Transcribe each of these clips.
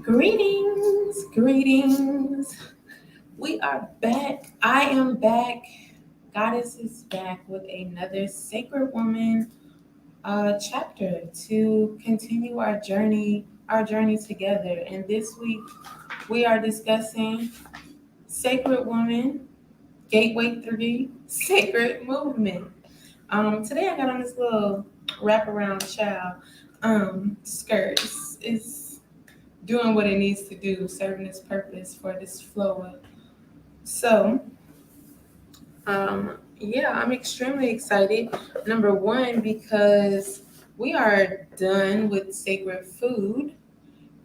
Greetings, greetings. We are back. I am back. Goddess is back with another Sacred Woman chapter to continue our journey together. And this week we are discussing Sacred Woman, Gateway 3, Sacred Movement. Today I got on this little wraparound child skirt. It's doing what it needs to do, serving its purpose for this flow. So, yeah, I'm extremely excited. Number one, because we are done with sacred food.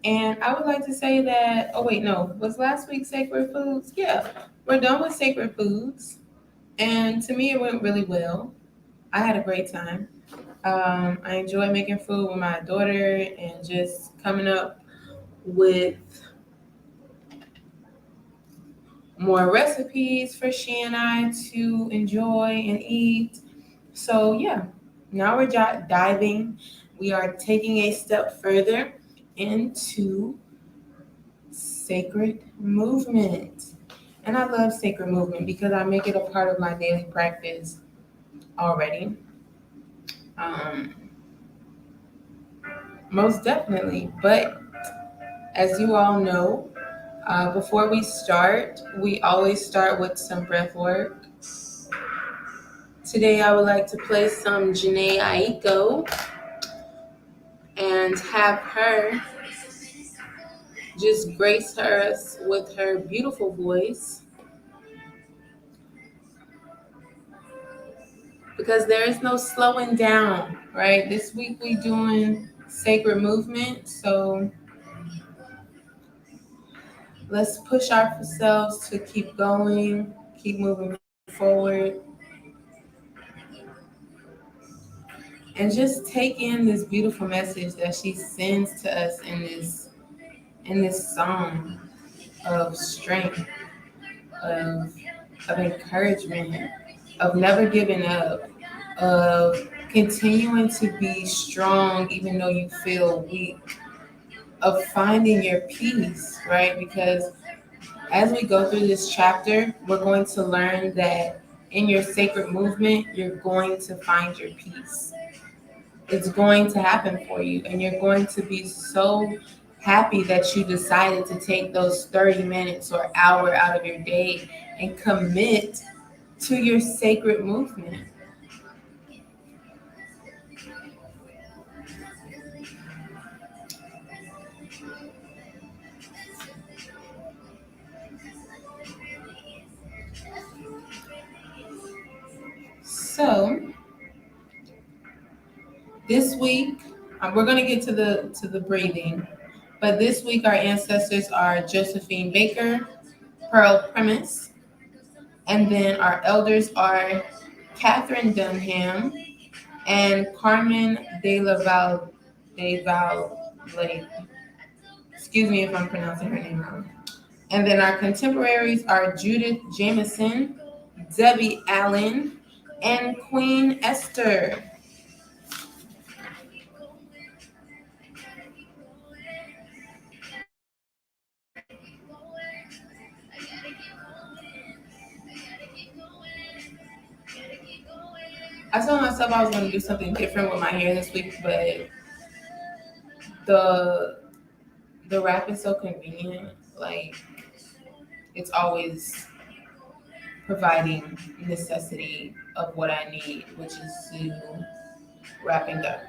And I would like to say that, oh, wait, no, was last week sacred foods? Yeah, we're done with sacred foods. And to me, it went really well. I had a great time. I enjoyed making food with my daughter and just coming up with more recipes for she and I to enjoy and eat. So, yeah, now we're diving. We are taking a step further into sacred movement. And I love sacred movement because I make it a part of my daily practice already. Um, Most definitely. But as you all know, before we start, we always start with some breath work. Today, I would like to play some Janae Aiko and have her just grace us with her beautiful voice because there is no slowing down, right? This week we doing sacred movement, so let's push ourselves to keep going, keep moving forward, and just take in this beautiful message that she sends to us in this song of strength, of of encouragement, of never giving up, of continuing to be strong even though you feel weak, of finding your peace, right? Because as we go through this chapter, we're going to learn that in your sacred movement, you're going to find your peace. It's going to happen for you, and you're going to be so happy that you decided to take those 30 minutes or hour out of your day and commit to your sacred movement. So this week, we're going to get to the breathing, but this week our ancestors are Josephine Baker, Pearl Premise, and then our elders are Catherine Dunham and Carmen de Valle. Excuse me if I'm pronouncing her name wrong. And then our contemporaries are Judith Jameson, Debbie Allen, and Queen Esther. I told myself I was going to do something different with my hair this week, but the the wrap is so convenient. Like it's always providing necessity of what I need, which is to wrapping up.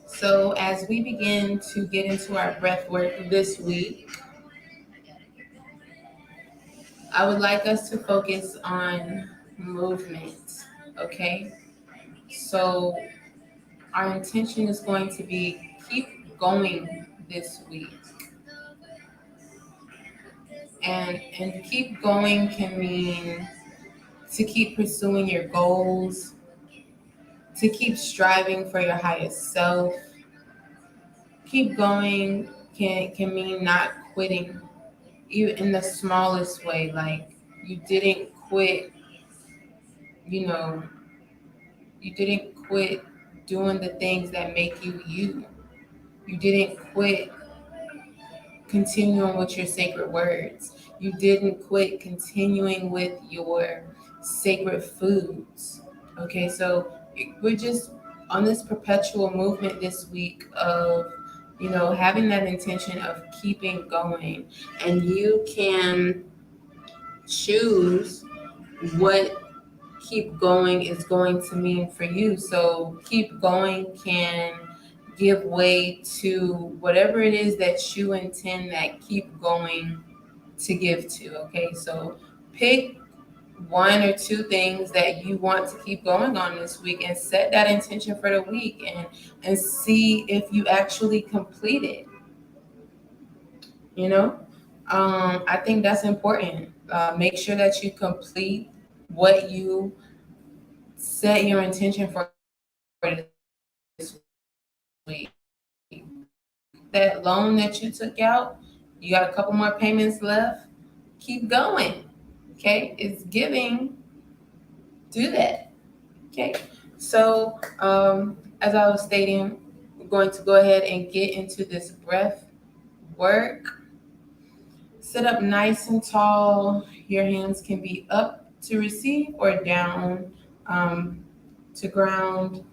So as we begin to get into our breath work this week, I would like us to focus on movement. Okay. So our intention is going to be keep going this week. And keep going can mean to keep pursuing your goals, to keep striving for your highest self. Keep going can mean not quitting, even in the smallest way, like You didn't quit, you know, you didn't quit doing the things that make you you. You didn't quit continuing with your sacred words. You didn't quit continuing with your sacred foods. Okay, so we're just on this perpetual movement this week of, having that intention of keeping going. And you can choose what keep going is going to mean for you. So keep going can give way to whatever it is that you intend that keep going to give to. Okay, so pick one or two things that you want to keep going on this week and set that intention for the week, and see if you actually complete it. you know I think that's important. Make sure that you complete what you set your intention for this week. That loan that you took out, you got a couple more payments left. Keep going. Okay, it's giving. Do that. Okay, so as I was stating, we're going to go ahead and get into this breath work. Sit up nice and tall. Your hands can be up to receive or down to ground.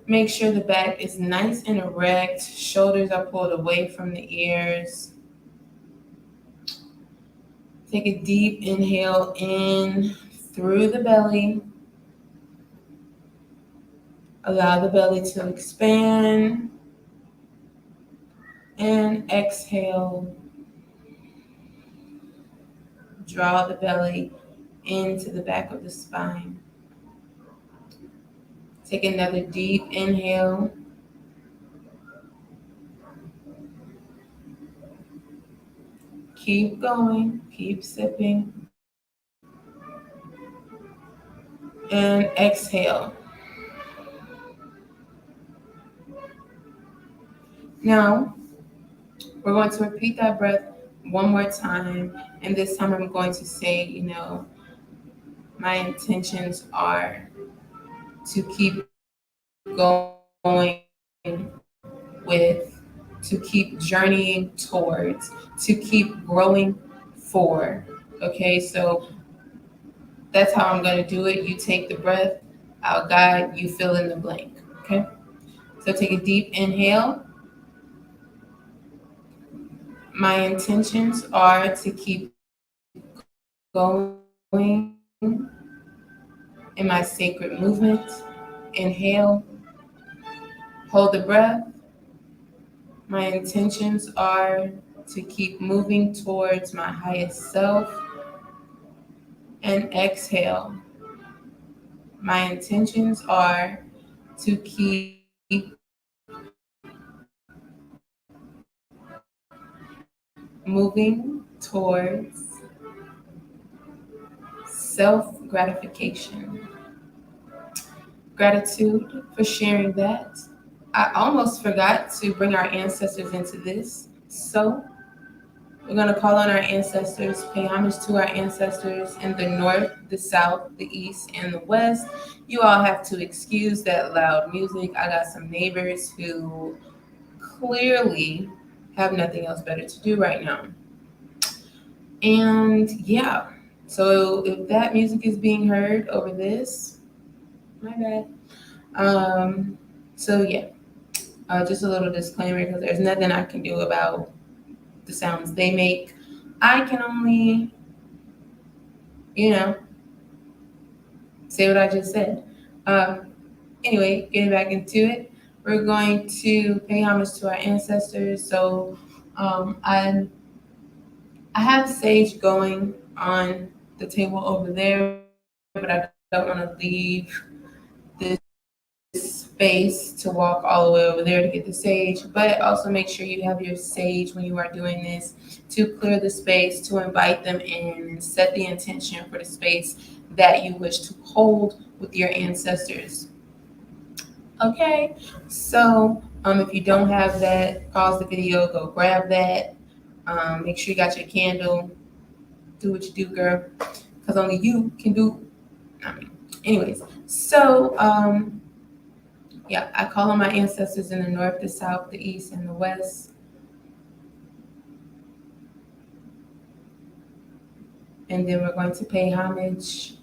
Make sure the back is nice and erect. Shoulders are pulled away from the ears. Take a deep inhale in through the belly. Allow the belly to expand. And exhale. Draw the belly into the back of the spine. Take another deep inhale. Keep going, keep sipping. And exhale. Now, we're going to repeat that breath one more time. And this time I'm going to say, my intentions are to keep going with, to keep journeying towards, to keep growing for. Okay, so that's how I'm going to do it. You take the breath, I'll guide, you fill in the blank. Okay, so take a deep inhale. My intentions are to keep going in my sacred movement. Inhale, hold the breath. My intentions are to keep moving towards my highest self. And exhale. My intentions are to keep moving towards self gratification. Gratitude for sharing that. I almost forgot to bring our ancestors into this. So we're going to call on our ancestors, pay homage to our ancestors in the north, the south, the east, and the west. You all have to excuse that loud music. I got some neighbors who clearly have nothing else better to do right now. And yeah, so if that music is being heard over this, my bad. So yeah, just a little disclaimer because there's nothing I can do about the sounds they make. I can only, say what I just said. Anyway, getting back into it, we're going to pay homage to our ancestors. So I have sage going on the table over there, but I don't want to leave this space to walk all the way over there to get the sage. But also make sure you have your sage when you are doing this to clear the space, to invite them in, and set the intention for the space that you wish to hold with your ancestors. Okay, so if you don't have that, pause the video, go grab that. Make sure you got your candle. Do what you do, girl. because only you can do. Anyways, so yeah, I call on my ancestors in the north, the south, the east, and the west. And then we're going to pay homage.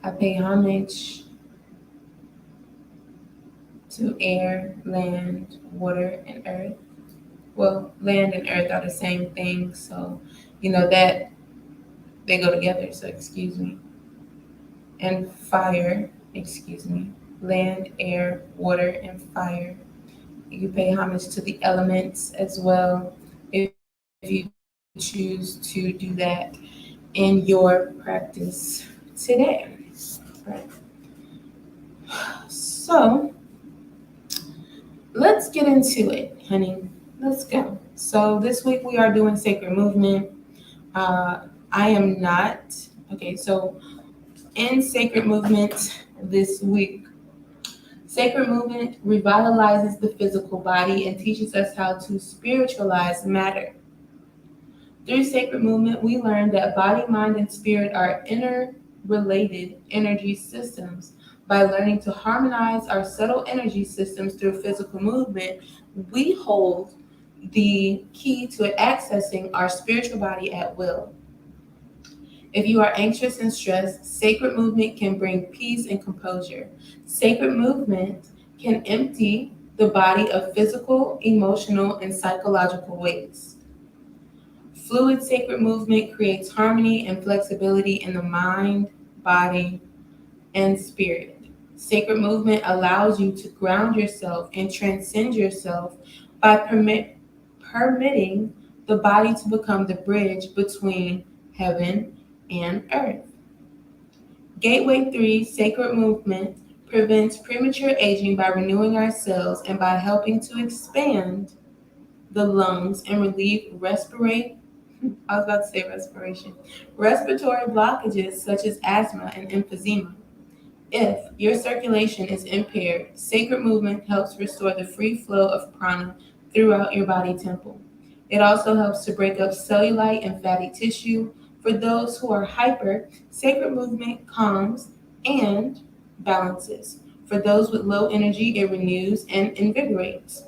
I pay homage to air, land, water, and earth. Well, land and earth are the same thing, so that they go together, so excuse me. And fire, excuse me. Land, air, water, and fire. You pay homage to the elements as well if you choose to do that in your practice today. Right. So let's get into it, honey. Let's go. So this week we are doing sacred movement. I am not. Okay, so in sacred movement this week, sacred movement revitalizes the physical body and teaches us how to spiritualize matter. Through sacred movement, we learn that body, mind, and spirit are interrelated energy systems. By learning to harmonize our subtle energy systems through physical movement, we hold the key to accessing our spiritual body at will. If you are anxious and stressed, sacred movement can bring peace and composure. Sacred movement can empty the body of physical, emotional, and psychological waste. Fluid sacred movement creates harmony and flexibility in the mind, body, and spirit. Sacred movement allows you to ground yourself and transcend yourself by permitting the body to become the bridge between heaven and earth. Gateway 3 Sacred movement prevents premature aging by renewing our cells and by helping to expand the lungs and relieve I was about to say respiration. Respiratory blockages such as asthma and emphysema. If your circulation is impaired, sacred movement helps restore the free flow of prana throughout your body temple. It also helps to break up cellulite and fatty tissue. For those who are hyper, sacred movement calms and balances. For those with low energy, it renews and invigorates.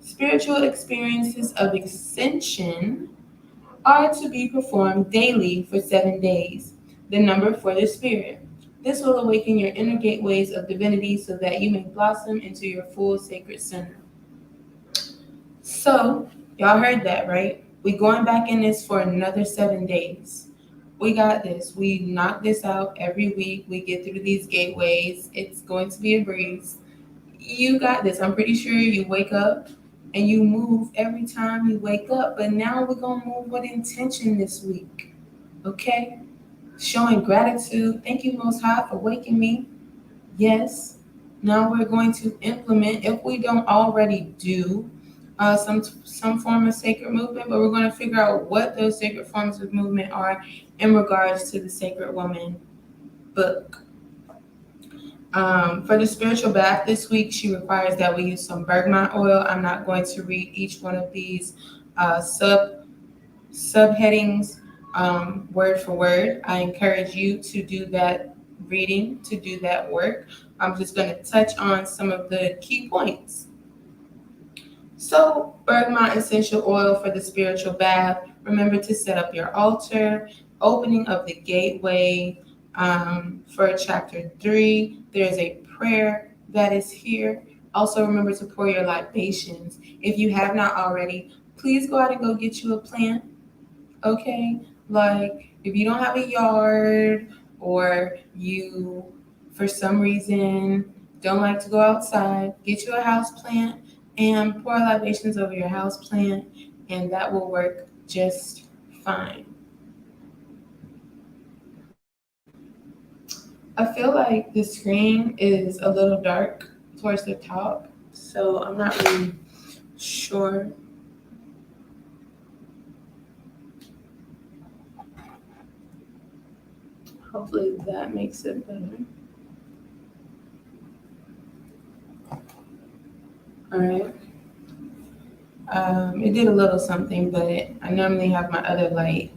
Spiritual experiences of ascension are to be performed daily for 7 days, the number for the spirit. This will awaken your inner gateways of divinity so that you may blossom into your full sacred center. So, y'all heard that, right? We going back in this for another 7 days. We got this. We knock this out every week. We get through these gateways. It's going to be a breeze. You got this. I'm pretty sure you wake up and you move every time you wake up. But now we're going to move with intention this week. Okay? Showing gratitude. Thank you, Most High, for waking me. Yes. Now we're going to implement, if we don't already do, some form of sacred movement, but we're going to figure out what those sacred forms of movement are in regards to the Sacred Woman book. For the spiritual bath this week, she requires that we use some bergamot oil. I'm not going to read each one of these subheadings word for word. I encourage you to do that reading, to do that work. I'm just going to touch on some of the key points. So, bergamot essential oil for the spiritual bath. Remember to set up your altar, opening of the gateway. For chapter 3, there's a prayer that is here. Also, remember to pour your libations. If you have not already, please go out and go get you a plant. Okay? Like, if you don't have a yard or you, for some reason, don't like to go outside, get you a house plant and pour libations over your house plant, and that will work just fine. I feel like the screen is a little dark towards the top, so I'm not really sure. Hopefully that makes it better. All right. It did a little something, but I normally have my other light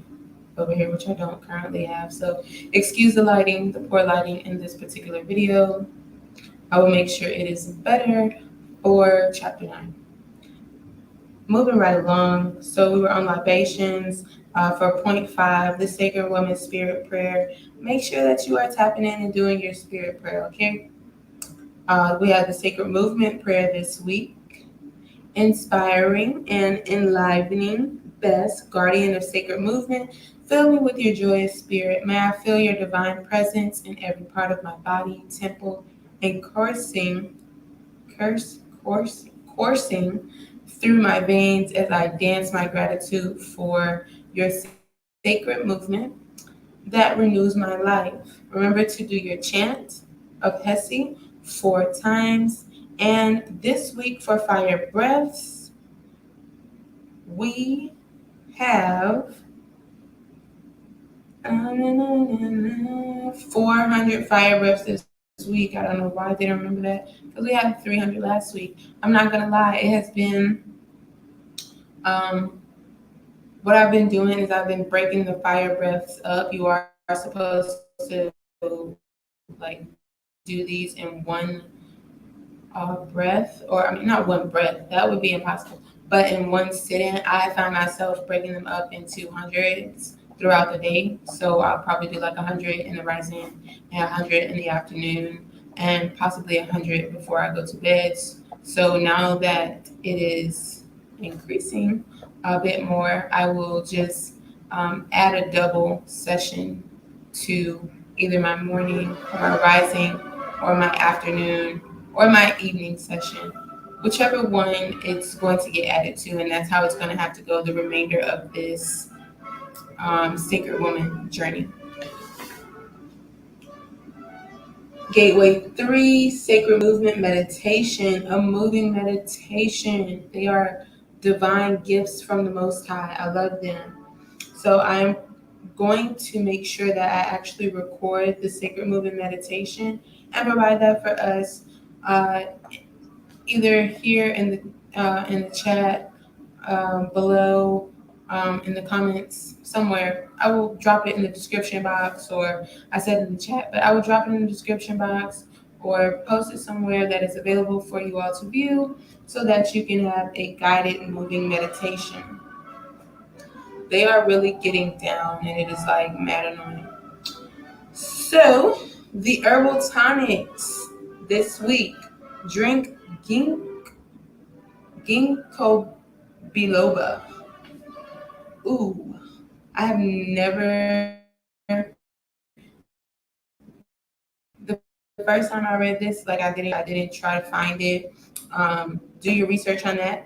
over here, which I don't currently have. So excuse the lighting, the poor lighting in this particular video. I will make sure it is better for chapter 9. Moving right along, so we were on libations for point 5, the Sacred Woman Spirit Prayer. Make sure that you are tapping in and doing your spirit prayer, okay? We have the Sacred Movement Prayer this week. Inspiring and enlivening, best guardian of sacred movement, fill me with your joyous spirit. May I feel your divine presence in every part of my body, temple, and coursing through my veins as I dance my gratitude for your sacred movement that renews my life. Remember to do your chant of Hesi 4 times. And this week for fire breaths, we have 400 fire breaths this week. I don't know why I didn't remember that because we had 300 last week. I'm not gonna lie, it has been um, what I've been doing is I've been breaking the fire breaths up. You are supposed to like do these in one breath, or I mean, not one breath, that would be impossible. But in one sitting, I find myself breaking them up into hundreds throughout the day. So I'll probably do like 100 in the rising and 100 in the afternoon and possibly 100 before I go to bed. So now that it is increasing a bit more, I will just add a double session to either my morning or my rising or my afternoon or my evening session, whichever one it's going to get added to, and that's how it's going to have to go the remainder of this Sacred Woman journey. Gateway 3, Sacred Movement Meditation, a moving meditation. They are divine gifts from the Most High. I love them. So I'm going to make sure that I actually record the Sacred Movement Meditation and provide that for us either here in the chat below, in the comments somewhere. I will drop it in the description box, or I said in the chat, but I will drop it in the description box or post it somewhere that is available for you all to view so that you can have a guided moving meditation. They are really getting down and it is like mad annoying. So, the herbal tonics this week: drink ginkgo biloba. Ooh, I have never. The first time I read this, like I didn't try to find it. Do your research on that,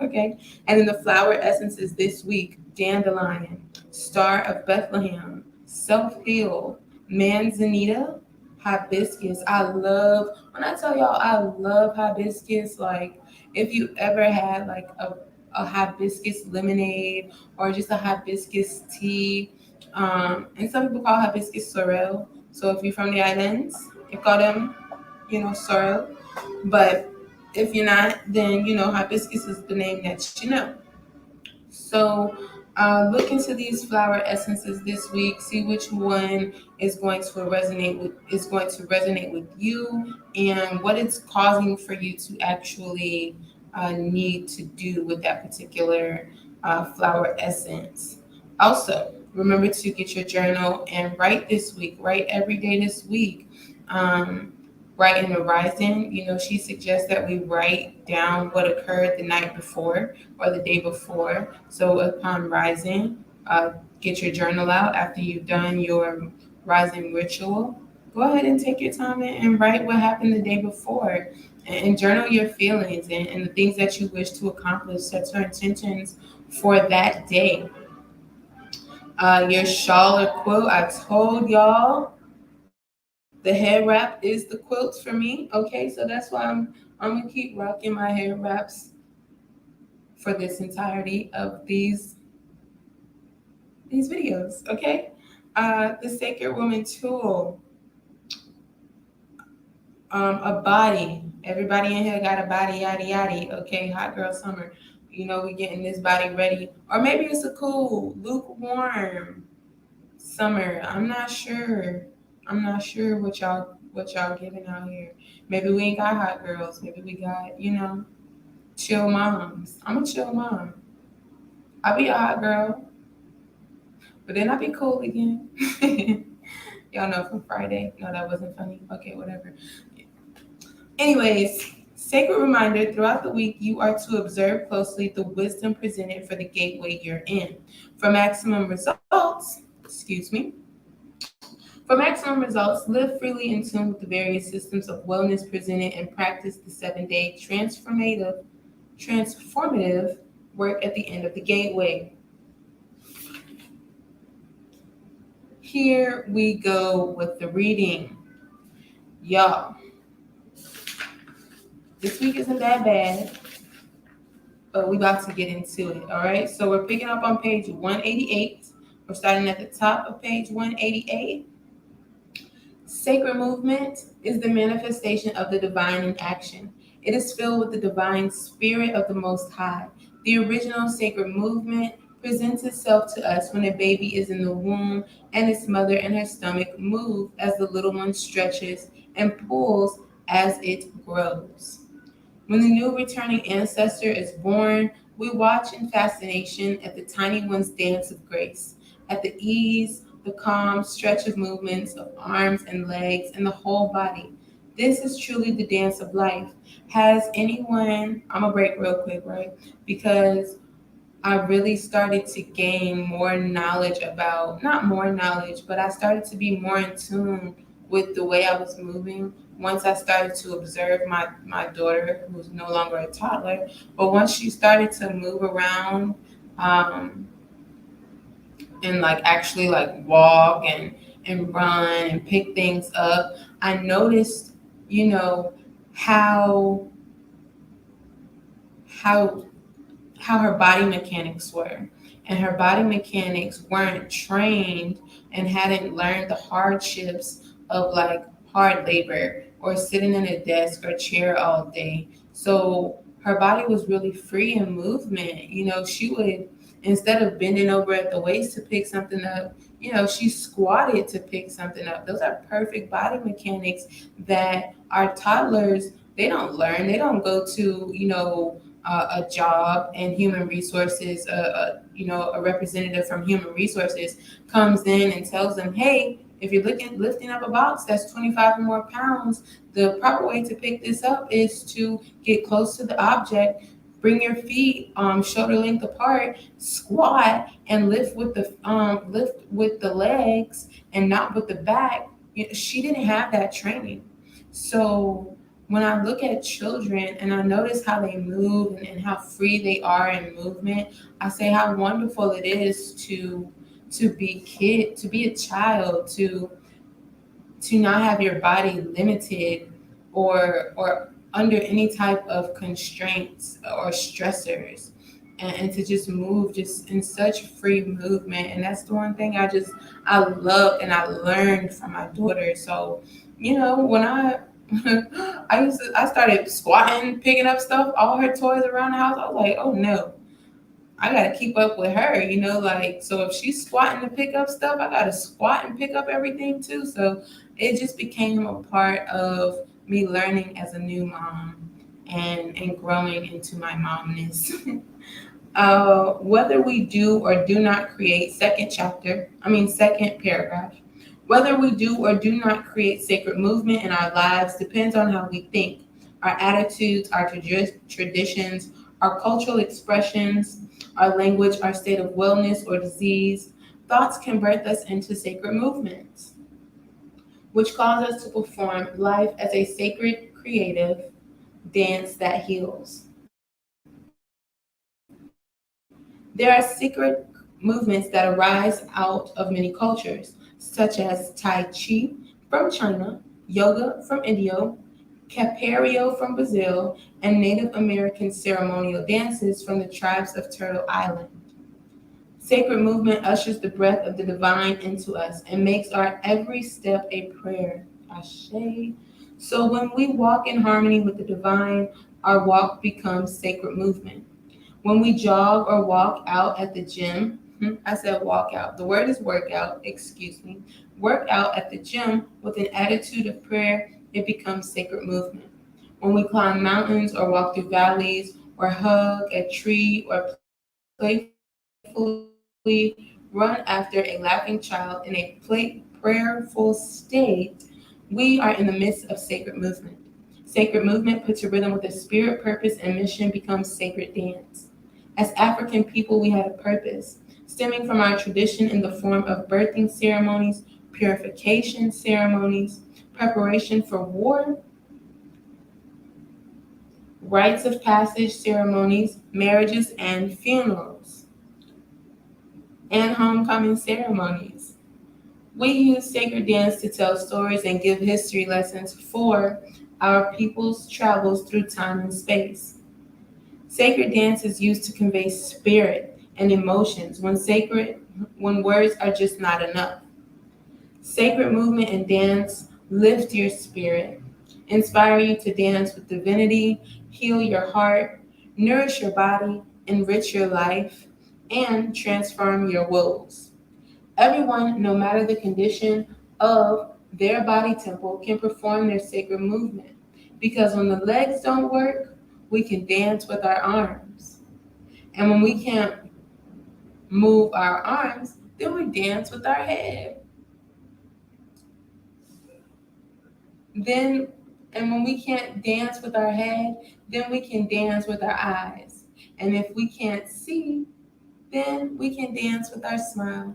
okay? And then the flower essences this week: dandelion, star of Bethlehem, self heal, manzanita, hibiscus. I love when I tell y'all I love hibiscus. Like if you ever had like a hibiscus lemonade or just a hibiscus tea. And some people call hibiscus sorrel. So if you're from the islands, you call them, sorrel. But if you're not, then hibiscus is the name that you know. So look into these flower essences this week. See which one is going to resonate with you, and what it's causing for you to actually need to do with that particular flower essence. Also, remember to get your journal and write this week. Write every day this week. Right in the rising, she suggests that we write down what occurred the night before or the day before. So upon rising, get your journal out after you've done your rising ritual. Go ahead and take your time and write what happened the day before, and journal your feelings and the things that you wish to accomplish. Set your intentions for that day. Your shawl or quilt, I told y'all the hair wrap is the quilts for me. Okay, so that's why I'm gonna keep rocking my hair wraps for this entirety of these videos. Okay, the Sacred Woman tool, a body. Everybody in here got a body, yada yada. Okay, hot girl summer. We getting this body ready, or maybe it's a cool lukewarm Summer, I'm not sure. I'm not sure what y'all giving out here. Maybe we ain't got hot girls. Maybe we got, chill moms. I'm a chill mom. I'll be a hot girl, but then I'll be cool again. Y'all know from Friday. No, that wasn't funny. Okay, whatever. Anyways, sacred reminder throughout the week, you are to observe closely the wisdom presented for the gateway you're in. For maximum results, excuse me, for maximum results, live freely in tune with the various systems of wellness presented and practice the 7-day transformative work at the end of the gateway. Here we go with the reading. Y'all, this week isn't that bad, but we about to get into it. All right. So we're picking up on page 188. We're starting at the top of page 188. Sacred movement is the manifestation of the divine in action. It is filled with the divine spirit of the Most High. The original sacred movement presents itself to us when a baby is in the womb and its mother and her stomach move as the little one stretches and pulls as it grows. When the new returning ancestor is born, we watch in fascination at the tiny one's dance of grace, at the ease, the calm stretch of movements of arms and legs and the whole body. This is truly the dance of life. Has anyone, I'm gonna break real quick, right? Because I really started to gain more knowledge about, not more knowledge, but I started to be more in tune with the way I was moving once I started to observe my daughter, who's no longer a toddler. But once she started to move around, um, and like actually like walk and run and pick things up, I noticed, you know, how how how her body mechanics were. And her body mechanics weren't trained and hadn't learned the hardships of like hard labor or sitting in a desk or chair all day. So her body was really free in movement. She would, instead of bending over at the waist to pick something up, she squatted to pick something up. Those are perfect body mechanics that our toddlers, they don't learn. They don't go to, a job and human resources, a representative from human resources comes in and tells them, hey, if you're lifting up a box that's 25 or more pounds, the proper way to pick this up is to get close to the object, bring your feet shoulder length apart, squat, and lift with the legs and not with the back. She didn't have that training. So when I look at children and I notice how they move and how free they are in movement, I say how wonderful it is to be a child, to not have your body limited or under any type of constraints or stressors, and to just move just in such free movement. And that's the one thing I love and I learned from my daughter. So when I started squatting, picking up stuff, all her toys around the house. I was like, oh no, I gotta keep up with her, like, so if she's squatting to pick up stuff, I gotta squat and pick up everything too. So it just became a part of me learning as a new mom and growing into my momness. Whether we do or do not create second paragraph. Whether we do or do not create sacred movement in our lives depends on how we think, our attitudes, our traditions, our cultural expressions, our language, our state of wellness or disease. Thoughts can birth us into sacred movements, which cause us to perform life as a sacred, creative dance that heals. There are secret movements that arise out of many cultures, such as Tai Chi from China, yoga from India, Capoeira from Brazil, and Native American ceremonial dances from the tribes of Turtle Island. Sacred movement ushers the breath of the divine into us and makes our every step a prayer. Ashe. So when we walk in harmony with the divine, our walk becomes sacred movement. When we jog or walk out at the gym, I said walk out. The word is workout, excuse me. Work out at the gym with an attitude of prayer, it becomes sacred movement. When we climb mountains or walk through valleys or hug a tree or playfully run after a laughing child in a prayerful state, we are in the midst of sacred movement. Sacred movement put to rhythm with a spirit, purpose, and mission becomes sacred dance. As African people, we had a purpose, stemming from our tradition in the form of birthing ceremonies, purification ceremonies, preparation for war, rites of passage ceremonies, marriages and funerals, and homecoming ceremonies. We use sacred dance to tell stories and give history lessons for our people's travels through time and space. Sacred dance is used to convey spirit and emotions when words are just not enough. Sacred movement and dance lift your spirit, inspire you to dance with divinity, heal your heart, nourish your body, enrich your life, and transform your woes. Everyone, no matter the condition of their body temple, can perform their sacred movement. Because when the legs don't work, we can dance with our arms. And when we can't move our arms, then we dance with our head. Then, and when we can't dance with our head, then we can dance with our eyes. And if we can't see, then we can dance with our smile.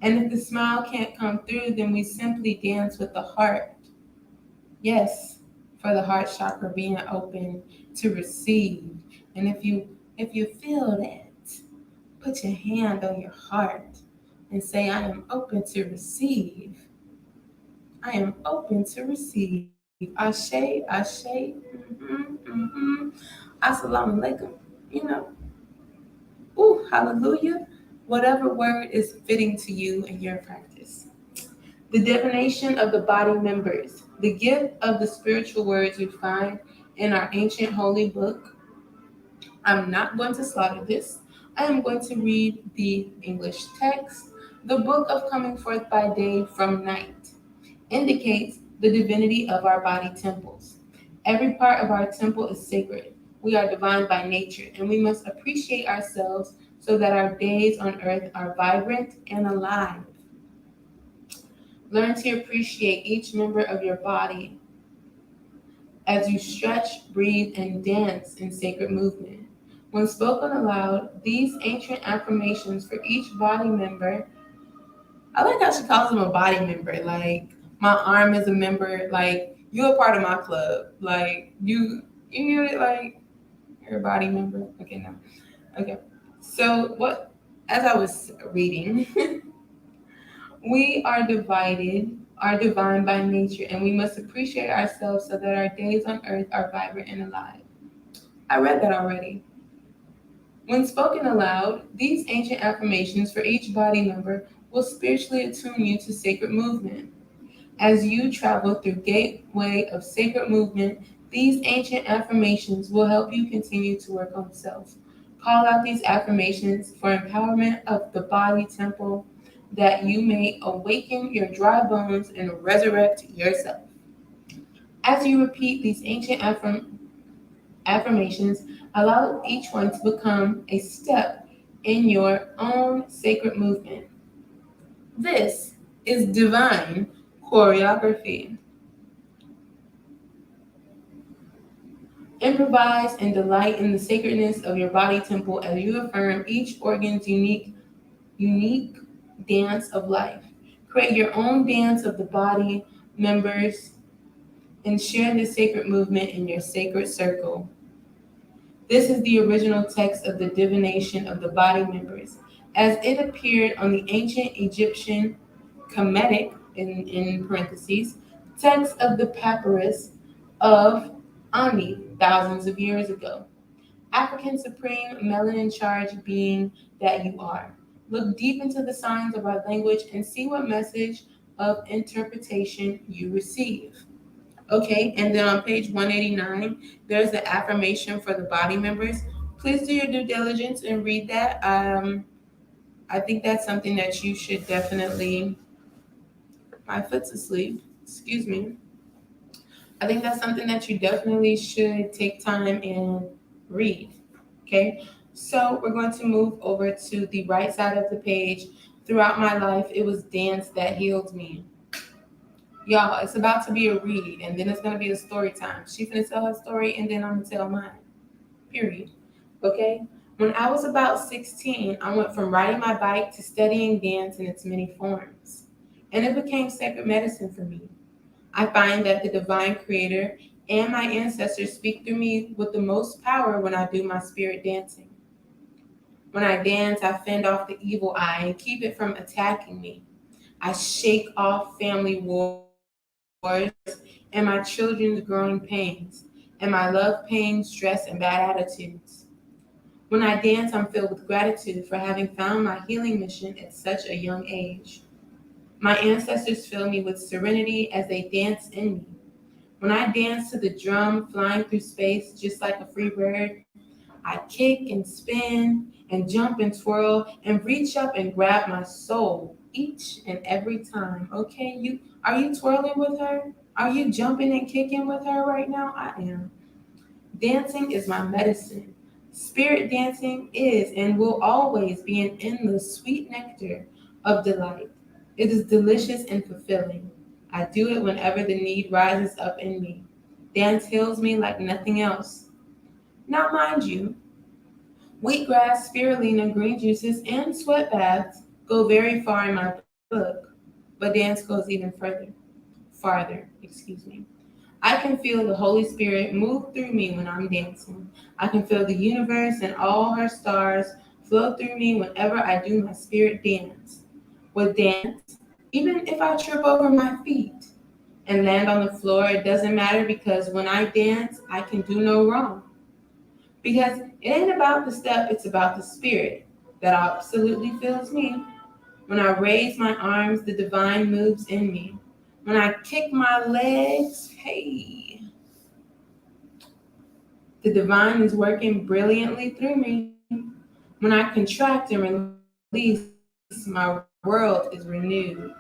And if the smile can't come through, then we simply dance with the heart. Yes, for the heart chakra being open to receive. And if you feel that, put your hand on your heart and say, I am open to receive. I am open to receive. Ashe, ashe, assalamu alaikum. You know, ooh, hallelujah. Whatever word is fitting to you in your practice. The divination of the body members, the gift of the spiritual words we find in our ancient holy book. I'm not going to slaughter this. I am going to read the English text. The book of coming forth by day from night indicates the divinity of our body temples. Every part of our temple is sacred. We are divine by nature, and we must appreciate ourselves so that our days on earth are vibrant and alive. Learn to appreciate each member of your body as you stretch, breathe, and dance in sacred movement. When spoken aloud, these ancient affirmations for each body member, I like how she calls them a body member. Like, my arm is a member. Like, you're a part of my club. Like, you get it? Like, you're a body member. Okay, no. Okay. So, as I was reading, we are divided, are divine by nature, and we must appreciate ourselves so that our days on earth are vibrant and alive. I read that already. When spoken aloud, these ancient affirmations for each body member will spiritually attune you to sacred movement. As you travel through gateway of sacred movement, these ancient affirmations will help you continue to work on self. Call out these affirmations for empowerment of the body temple that you may awaken your dry bones and resurrect yourself. As you repeat these ancient affirmations, allow each one to become a step in your own sacred movement. This is divine choreography. Improvise and delight in the sacredness of your body temple as you affirm each organ's unique dance of life. Create your own dance of the body members and share this sacred movement in your sacred circle. This is the original text of the divination of the body members, as it appeared on the ancient Egyptian Kemetic, in parentheses, text of the papyrus of Ani thousands of years ago. African supreme melanin charge being that you are. Look deep into the signs of our language and see what message of interpretation you receive. Okay, and then on page 189, there's the affirmation for the body members. Please do your due diligence and read that. I think that's something that you should definitely, my foot's asleep, excuse me. I think that's something that you definitely should take time and read. Okay, so we're going to move over to the right side of the page. Throughout my life, it was dance that healed me. Y'all, it's about to be a read, and then it's gonna be a story time. She's gonna tell her story, and then I'm gonna tell mine. Period. Okay? When I was about 16, I went from riding my bike to studying dance in its many forms. And it became sacred medicine for me. I find that the divine creator and my ancestors speak through me with the most power when I do my spirit dancing. When I dance, I fend off the evil eye and keep it from attacking me. I shake off family wars and my children's growing pains, and my love, pain, stress, and bad attitudes. When I dance, I'm filled with gratitude for having found my healing mission at such a young age. My ancestors fill me with serenity as they dance in me. When I dance to the drum flying through space just like a free bird, I kick and spin and jump and twirl and reach up and grab my soul each and every time. Okay, you are you twirling with her? Are you jumping and kicking with her right now? I am. Dancing is my medicine. Spirit dancing is and will always be an endless sweet nectar of delight. It is delicious and fulfilling. I do it whenever the need rises up in me. Dance heals me like nothing else. Now, mind you, wheatgrass, spirulina, green juices, and sweat baths go very far in my book, but dance goes even farther, excuse me. I can feel the Holy Spirit move through me when I'm dancing. I can feel the universe and all her stars flow through me whenever I do my spirit dance. With dance, even if I trip over my feet and land on the floor, it doesn't matter because when I dance, I can do no wrong. Because it ain't about the step, it's about the spirit that absolutely fills me. When I raise my arms, the divine moves in me. When I kick my legs, hey, the divine is working brilliantly through me. When I contract and release, my world is renewed.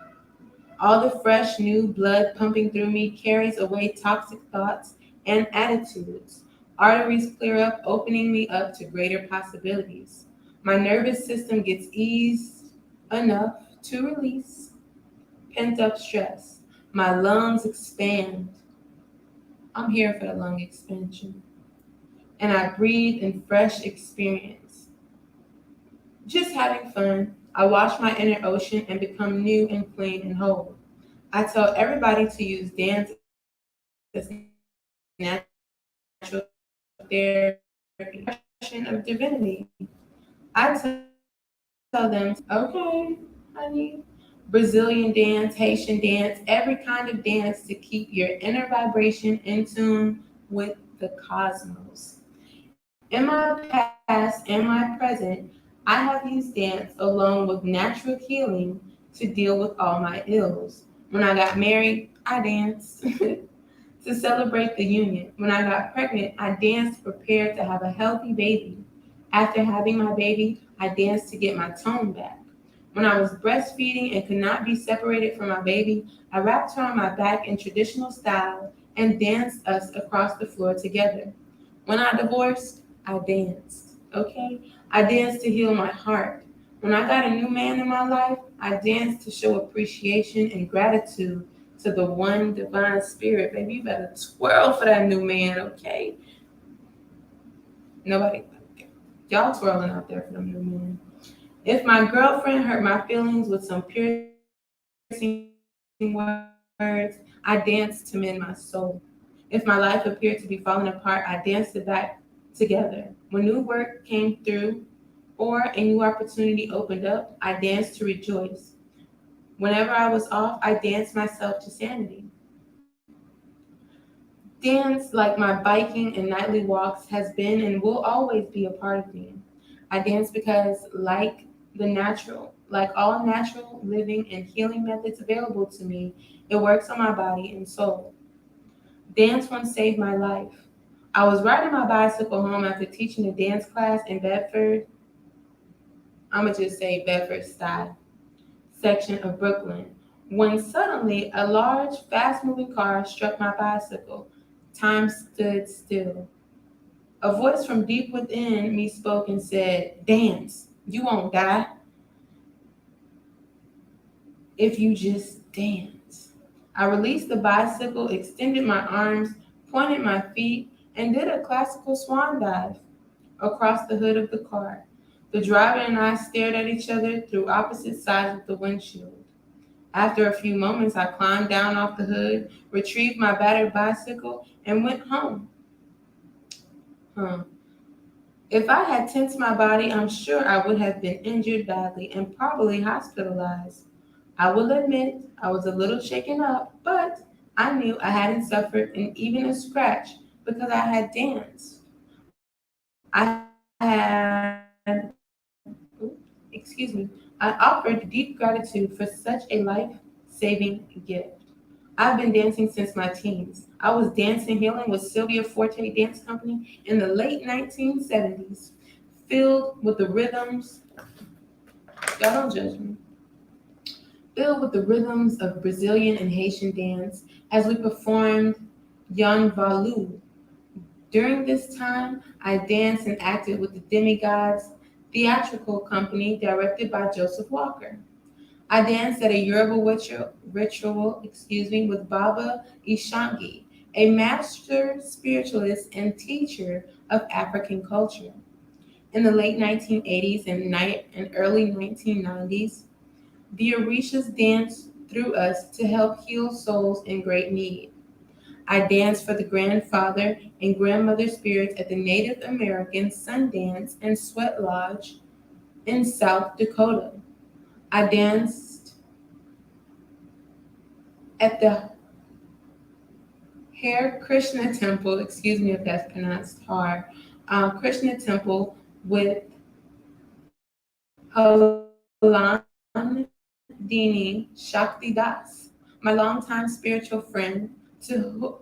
All the fresh, new blood pumping through me carries away toxic thoughts and attitudes. Arteries clear up, opening me up to greater possibilities. My nervous system gets eased enough to release pent up stress. My lungs expand. I'm here for the lung expansion. And I breathe in fresh experience. Just having fun. I wash my inner ocean and become new and clean and whole. I tell everybody to use dance as natural therapy, expression of divinity. I tell them, okay, honey, Brazilian dance, Haitian dance, every kind of dance to keep your inner vibration in tune with the cosmos. In my past and my present, I have used dance along with natural healing to deal with all my ills. When I got married, I danced to celebrate the union. When I got pregnant, I danced prepared to have a healthy baby. After having my baby, I danced to get my tone back. When I was breastfeeding and could not be separated from my baby, I wrapped her on my back in traditional style and danced us across the floor together. When I divorced, I danced. Okay? I danced to heal my heart. When I got a new man in my life, I danced to show appreciation and gratitude to the one divine spirit. Baby, you better twirl for that new man, okay? Nobody, y'all twirling out there for them new men. If my girlfriend hurt my feelings with some piercing words, I danced to mend my soul. If my life appeared to be falling apart, I danced it back together. When new work came through or a new opportunity opened up, I danced to rejoice. Whenever I was off, I danced myself to sanity. Dance, like my biking and nightly walks, has been and will always be a part of me. I dance because, like all natural living and healing methods available to me, it works on my body and soul. Dance once saved my life. I was riding my bicycle home after teaching a dance class in Bedford. I'ma just say Bedford-Stuy section of Brooklyn, when suddenly a large, fast-moving car struck my bicycle. Time stood still. A voice from deep within me spoke and said, "Dance. You won't die if you just dance." I released the bicycle, extended my arms, pointed my feet, and did a classical swan dive across the hood of the car. The driver and I stared at each other through opposite sides of the windshield. After a few moments, I climbed down off the hood, retrieved my battered bicycle, and went home. Huh. If I had tensed my body, I'm sure I would have been injured badly and probably hospitalized. I will admit I was a little shaken up, but I knew I hadn't suffered even a scratch because I had danced. I had, excuse me, I offered deep gratitude for such a life-saving gift. I've been dancing since my teens. I was dancing healing with Sylvia Forte Dance Company in the late 1970s, filled with the rhythms, y'all don't judge me, filled with the rhythms of Brazilian and Haitian dance as we performed Yon Valu. During this time, I danced and acted with the Demigods theatrical company directed by Joseph Walker. I danced at a Yoruba ritual, with Baba Ishangi, a master spiritualist and teacher of African culture. In the late 1980s and early 1990s, the Orishas danced through us to help heal souls in great need. I danced for the grandfather and grandmother spirits at the Native American Sundance and Sweat Lodge in South Dakota. I danced at the Hare Krishna Temple, excuse me if that's pronounced hard, Krishna Temple with Halandini Shakti Das, my longtime spiritual friend, to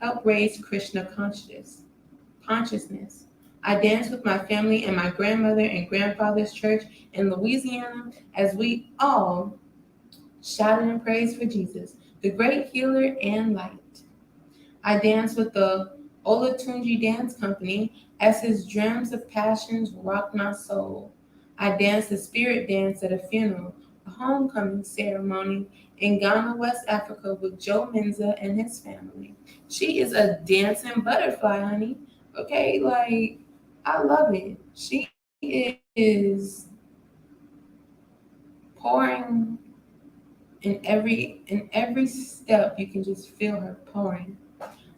help raise Krishna consciousness. I danced with my family and my grandmother and grandfather's church in Louisiana as we all shouted in praise for Jesus, the great healer and light. I danced with the Olatunji Dance Company as his drums of passions rocked my soul. I danced the spirit dance at a funeral, a homecoming ceremony in Ghana, West Africa with Joe Menza and his family. She is a dancing butterfly, honey. Okay, like I love it. She is pouring in every step. You can just feel her pouring.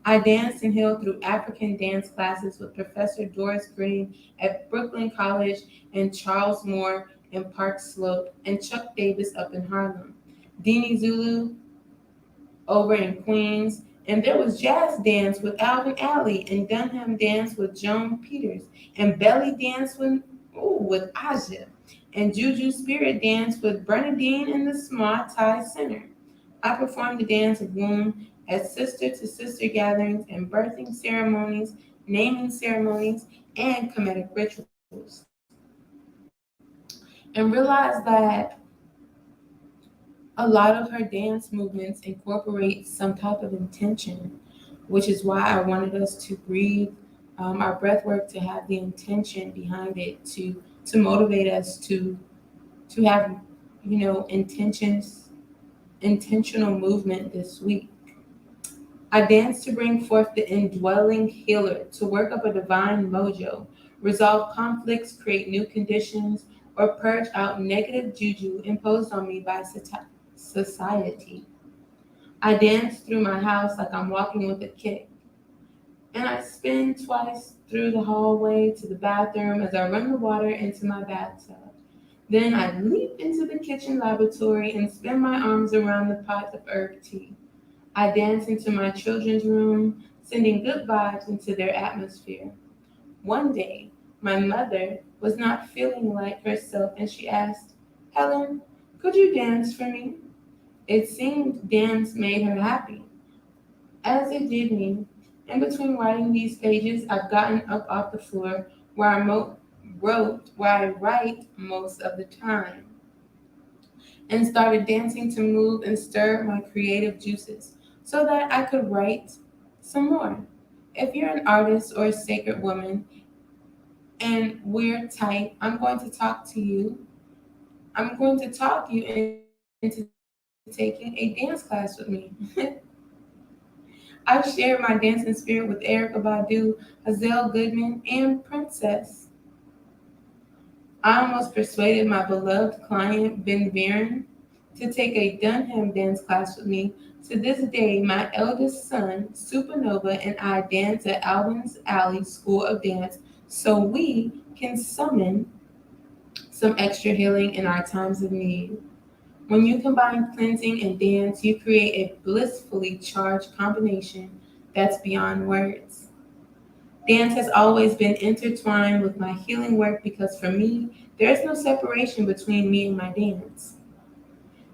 I danced and healed through African dance classes with Professor Doris Green at Brooklyn College and Charles Moore in Park Slope and Chuck Davis up in Harlem. Dini Zulu over in Queens. And there was jazz dance with Alvin Alley and Dunham dance with Joan Peters and belly dance with Aja and Juju Spirit dance with Bernadine in the Small Tie Center. I performed the dance of womb at sister to sister gatherings and birthing ceremonies, naming ceremonies, and comedic rituals. And realized that a lot of her dance movements incorporate some type of intention, which is why I wanted us to breathe our breath work to have the intention behind it to motivate us to have intentional movement this week. I dance to bring forth the indwelling healer, to work up a divine mojo, resolve conflicts, create new conditions, or purge out negative juju imposed on me by society. I dance through my house like I'm walking with a kick, and I spin twice through the hallway to the bathroom as I run the water into my bathtub. Then I leap into the kitchen laboratory and spin my arms around the pot of herb tea. I dance into my children's room, sending good vibes into their atmosphere. One day, my mother was not feeling like herself and she asked, "Helen, could you dance for me?" It seemed dance made her happy, as it did me. In between writing these pages, I've gotten up off the floor where wrote where I write most of the time, and started dancing to move and stir my creative juices so that I could write some more. If you're an artist or a sacred woman and we're tight, I'm going to talk to you. I'm going to talk you into taking a dance class with me. I've shared my dancing spirit with Erica Badu, Hazel Goodman, and Princess. I almost persuaded my beloved client, Ben Viren, to take a Dunham dance class with me. To this day, my eldest son, Supernova, and I dance at Albans Alley School of Dance so we can summon some extra healing in our times of need. When you combine cleansing and dance, you create a blissfully charged combination that's beyond words. Dance has always been intertwined with my healing work because for me, there is no separation between me and my dance.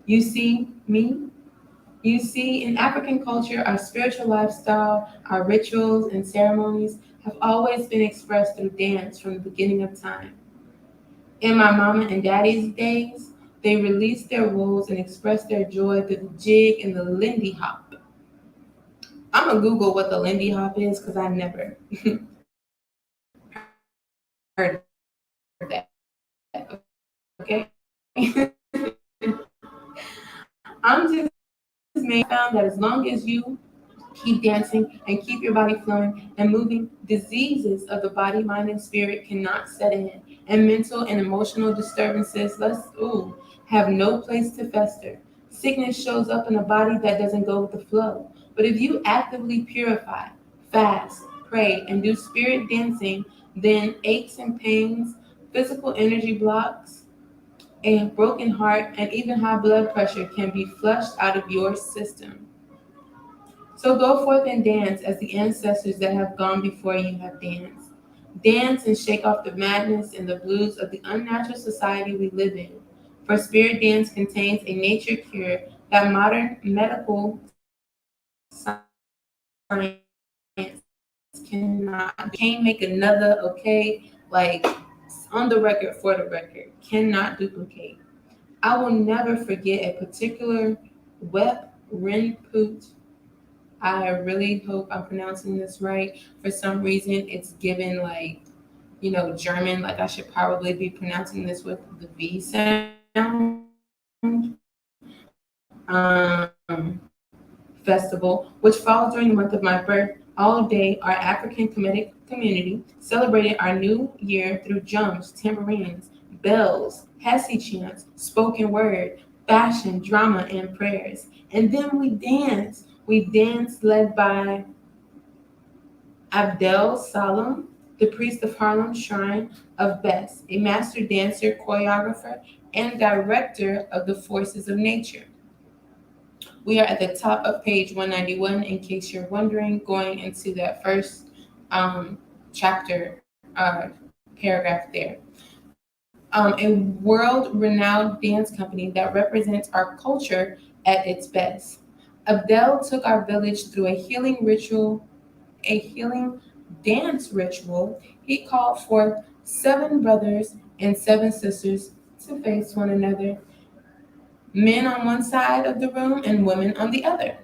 You see, me, you see, in African culture, our spiritual lifestyle, our rituals and ceremonies have always been expressed through dance from the beginning of time. In my mama and daddy's days, they released their roles and expressed their joy through the jig and the Lindy Hop. I'm gonna Google what the Lindy Hop is because I never heard of that. Okay. I'm just made found that as long as you keep dancing and keep your body flowing and moving, diseases of the body, mind, and spirit cannot set in, and mental and emotional disturbances have no place to fester. Sickness shows up in a body that doesn't go with the flow. But if you actively purify, fast, pray, and do spirit dancing, then aches and pains, physical energy blocks, a broken heart, and even high blood pressure can be flushed out of your system. So go forth and dance as the ancestors that have gone before you have danced. Dance and shake off the madness and the blues of the unnatural society we live in. For spirit dance contains a nature cure that modern medical science cannot. Can't make another, okay? Like on the record, for the record, cannot duplicate. I will never forget a particular Wep Renput. I really hope I'm pronouncing this right. For some reason, it's given like, German. Like I should probably be pronouncing this with the V sound. Festival, which falls during the month of my birth. All day, our African Kemetic community celebrated our new year through jumps, tambourines, bells, Hesse chants, spoken word, fashion, drama, and prayers. And then we danced. We danced led by Abdel Salam, the priest of Harlem Shrine of Bes, a master dancer, choreographer, and director of the Forces of Nature. We are at the top of page 191, in case you're wondering, going into that first chapter, paragraph there. A world-renowned dance company that represents our culture at its best. Abdel took our village through a healing dance ritual. He called forth 7 brothers and 7 sisters to face one another, men on one side of the room and women on the other.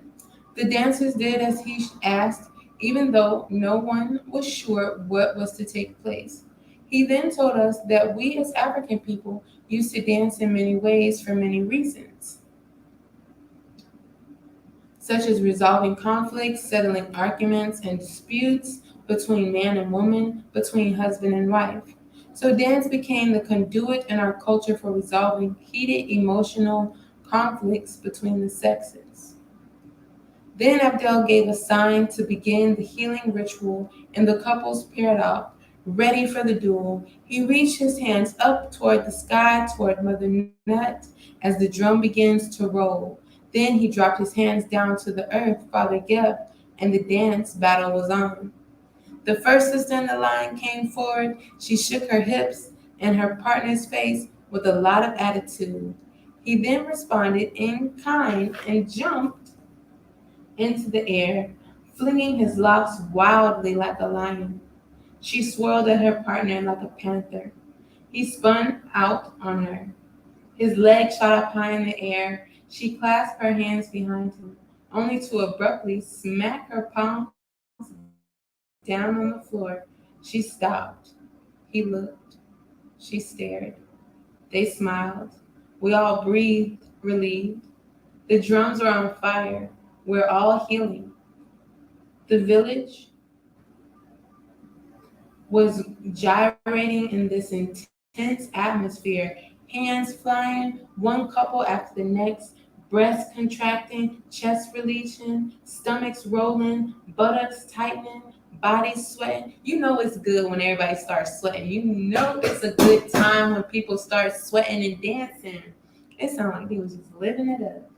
The dancers did as he asked, even though no one was sure what was to take place. He then told us that we as African people used to dance in many ways for many reasons, such as resolving conflicts, settling arguments and disputes between man and woman, between husband and wife. So dance became the conduit in our culture for resolving heated emotional conflicts between the sexes. Then Abdel gave a sign to begin the healing ritual, and the couples paired up, ready for the duel. He reached his hands up toward the sky, toward Mother Nut, as the drum begins to roll. Then he dropped his hands down to the earth, Father Geb, and the dance battle was on. The first sister in the line came forward. She shook her hips and her partner's face with a lot of attitude. He then responded in kind and jumped into the air, flinging his locks wildly like a lion. She swirled at her partner like a panther. He spun out on her. His legs shot up high in the air. She clasped her hands behind him, only to abruptly smack her palms down on the floor. She stopped. He looked. She stared. They smiled. We all breathed, relieved. The drums were on fire. We're all healing. The village was gyrating in this intense atmosphere, hands flying, one couple after the next, breasts contracting, chest releasing, stomachs rolling, buttocks tightening, bodies sweating. You know it's good when everybody starts sweating. You know it's a good time when people start sweating and dancing. It sounded like they was just living it up.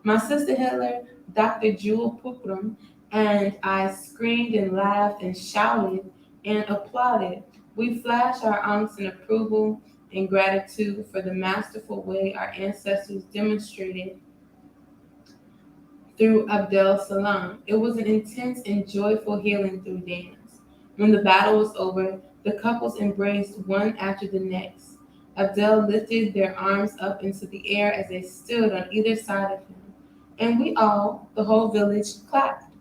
My sister Hitler, Dr. Jewel Pukram, and I screamed and laughed and shouted and applauded. We flashed our arms in approval and gratitude for the masterful way our ancestors demonstrated through Abdel Salam. It was an intense and joyful healing through dance. When the battle was over, the couples embraced one after the next. Abdel lifted their arms up into the air as they stood on either side of him, and we all, the whole village, clapped.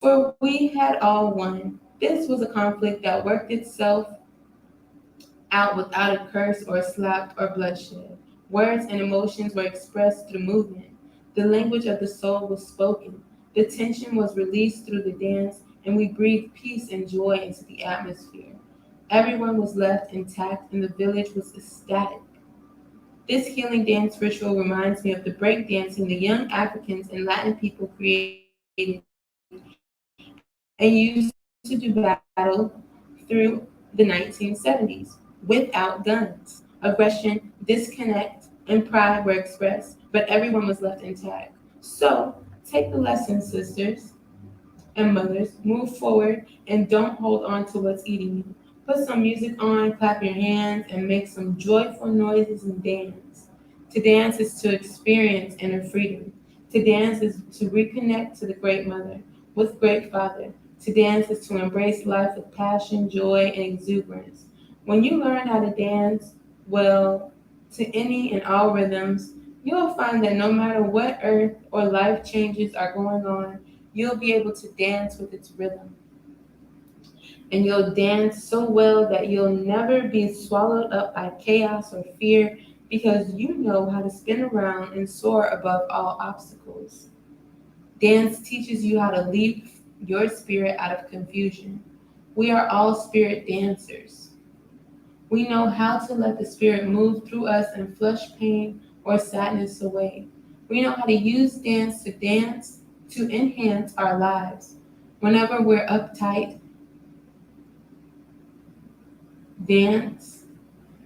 For we had all won. This was a conflict that worked itself out without a curse or a slap or bloodshed. Words and emotions were expressed through movement. The language of the soul was spoken. The tension was released through the dance, and we breathed peace and joy into the atmosphere. Everyone was left intact, and the village was ecstatic. This healing dance ritual reminds me of the break dancing the young Africans and Latin people created and used to do battle through the 1970s without guns. Aggression, disconnect, and pride were expressed, but everyone was left intact. So, take the lesson, sisters and mothers. Move forward and don't hold on to what's eating you. Put some music on, clap your hands, and make some joyful noises and dance. To dance is to experience inner freedom. To dance is to reconnect to the great mother with great father. To dance is to embrace life with passion, joy, and exuberance. When you learn how to dance well to any and all rhythms, you'll find that no matter what earth or life changes are going on, you'll be able to dance with its rhythm. And you'll dance so well that you'll never be swallowed up by chaos or fear because you know how to spin around and soar above all obstacles. Dance teaches you how to leap your spirit out of confusion. We are all spirit dancers. We know how to let the spirit move through us and flush pain or sadness away. We know how to use dance to enhance our lives. Whenever we're uptight, dance.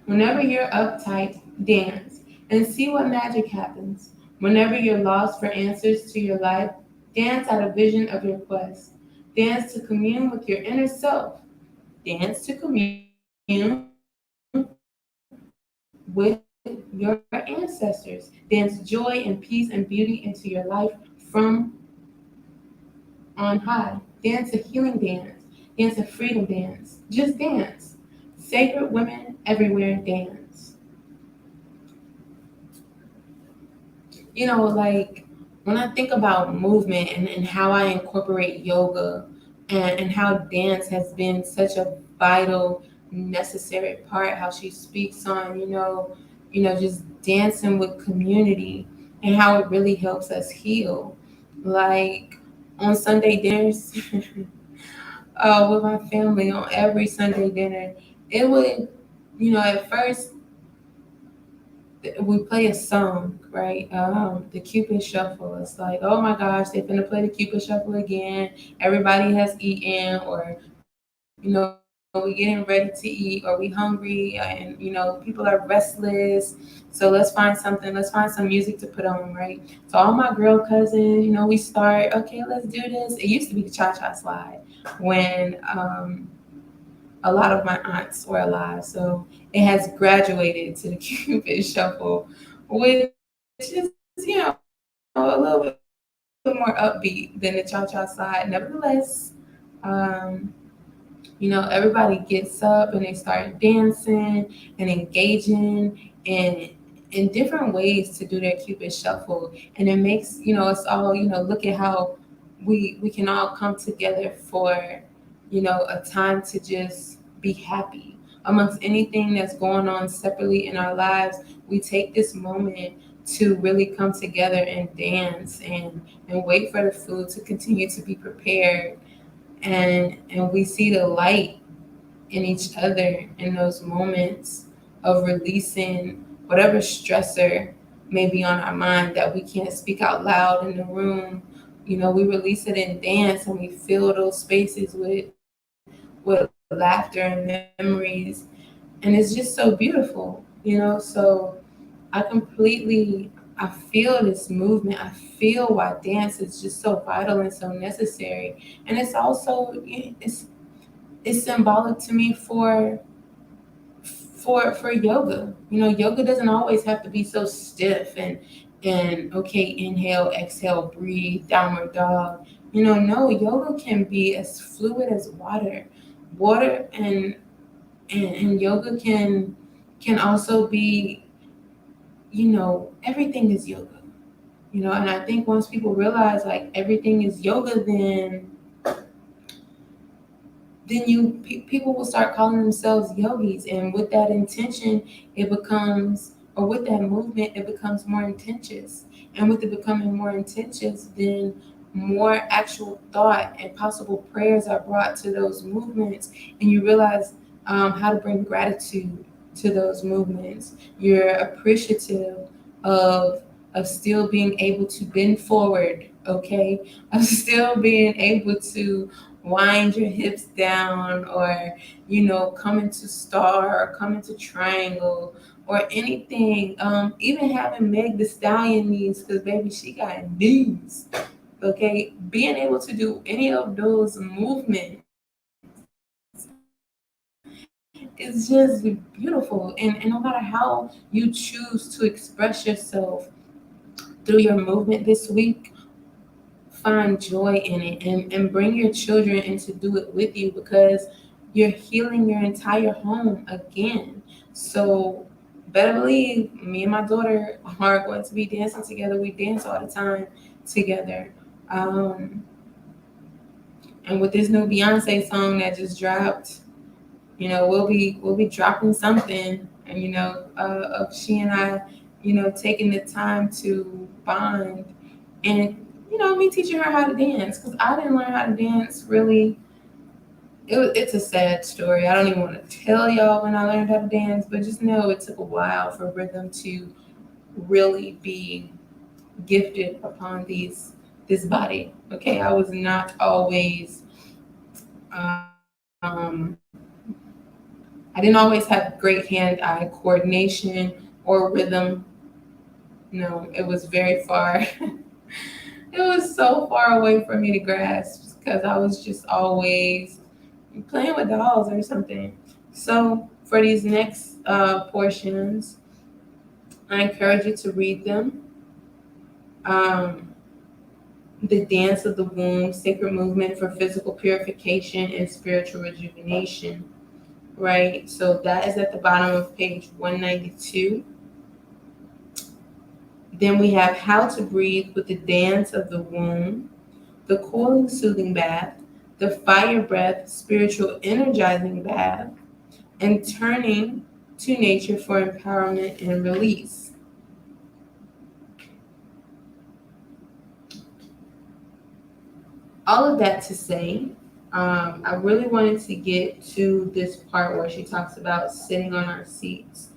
Whenever you're uptight, dance and see what magic happens. Whenever you're lost for answers to your life, dance out a vision of your quest. Dance to commune with your inner self. Dance to commune with your ancestors. Dance joy and peace and beauty into your life from on high. Dance a healing dance. Dance a freedom dance. Just dance. Sacred women everywhere dance. Like when I think about movement and how I incorporate yoga and how dance has been such a vital, necessary part, how she speaks on, just dancing with community and how it really helps us heal. Like on Sunday dinners, with my family on every Sunday dinner, it would, at first we play a song, right? The Cupid Shuffle. It's like, oh my gosh, they're gonna play the Cupid Shuffle again. Everybody has eaten, or we getting ready to eat, or we hungry, and people are restless. So let's find some music to put on, right? So all my girl cousins, we start. Okay, let's do this. It used to be the Cha Cha Slide when a lot of my aunts were alive. So it has graduated to the Cupid Shuffle, which is, a little bit more upbeat than the Cha Cha Slide. Nevertheless, um, everybody gets up and they start dancing and engaging and in different ways to do their Cupid shuffle. And it makes, us all, look at how we can all come together for, a time to just be happy amongst anything that's going on separately in our lives. We take this moment to really come together and dance and wait for the food to continue to be prepared, and we see the light in each other in those moments of releasing whatever stressor may be on our mind that we can't speak out loud in the room. We release it in dance, and we fill those spaces with laughter and memories, and it's just so beautiful. So I feel this movement. I feel why dance is just so vital and so necessary. And it's symbolic to me for yoga. Yoga doesn't always have to be so stiff and okay, inhale, exhale, breathe, downward dog. No, yoga can be as fluid as water. Water and yoga can also be, everything is yoga. And I think once people realize like everything is yoga, then people will start calling themselves yogis, and with that intention it becomes or with that movement it becomes more intensious, and with it becoming more intensious, then more actual thought and possible prayers are brought to those movements, and you realize how to bring gratitude to those movements. You're appreciative of of still being able to bend forward, okay, of still being able to wind your hips down, or come into star or come into triangle or anything, even having Meg the Stallion knees, because baby she got knees, okay, being able to do any of those movements is just beautiful. And no matter how you choose to express yourself through your movement this week, find joy in it, and bring your children in to do it with you, because you're healing your entire home again. So better believe me and my daughter are going to be dancing together. We dance all the time together. Um, and with this new Beyonce song that just dropped, we'll be dropping something, and of she and I, taking the time to bond, and me teaching her how to dance, because I didn't learn how to dance really. It's a sad story. I don't even want to tell y'all when I learned how to dance, but just know it took a while for rhythm to really be gifted upon this body. Okay, I was not always. Um, I didn't always have great hand-eye coordination or rhythm. No, it was very far. It was so far away for me to grasp, because I was just always playing with dolls or something. So for these next portions, I encourage you to read them. Um, the Dance of the Womb, Sacred Movement for Physical Purification and Spiritual Rejuvenation. Right? So that is at the bottom of page 192. Then we have How to Breathe with the Dance of the Womb, the Cooling Soothing Bath, the Fire Breath Spiritual Energizing Bath, and Turning to Nature for Empowerment and Release. All of that to say, I really wanted to get to this part where she talks about sitting on our seats.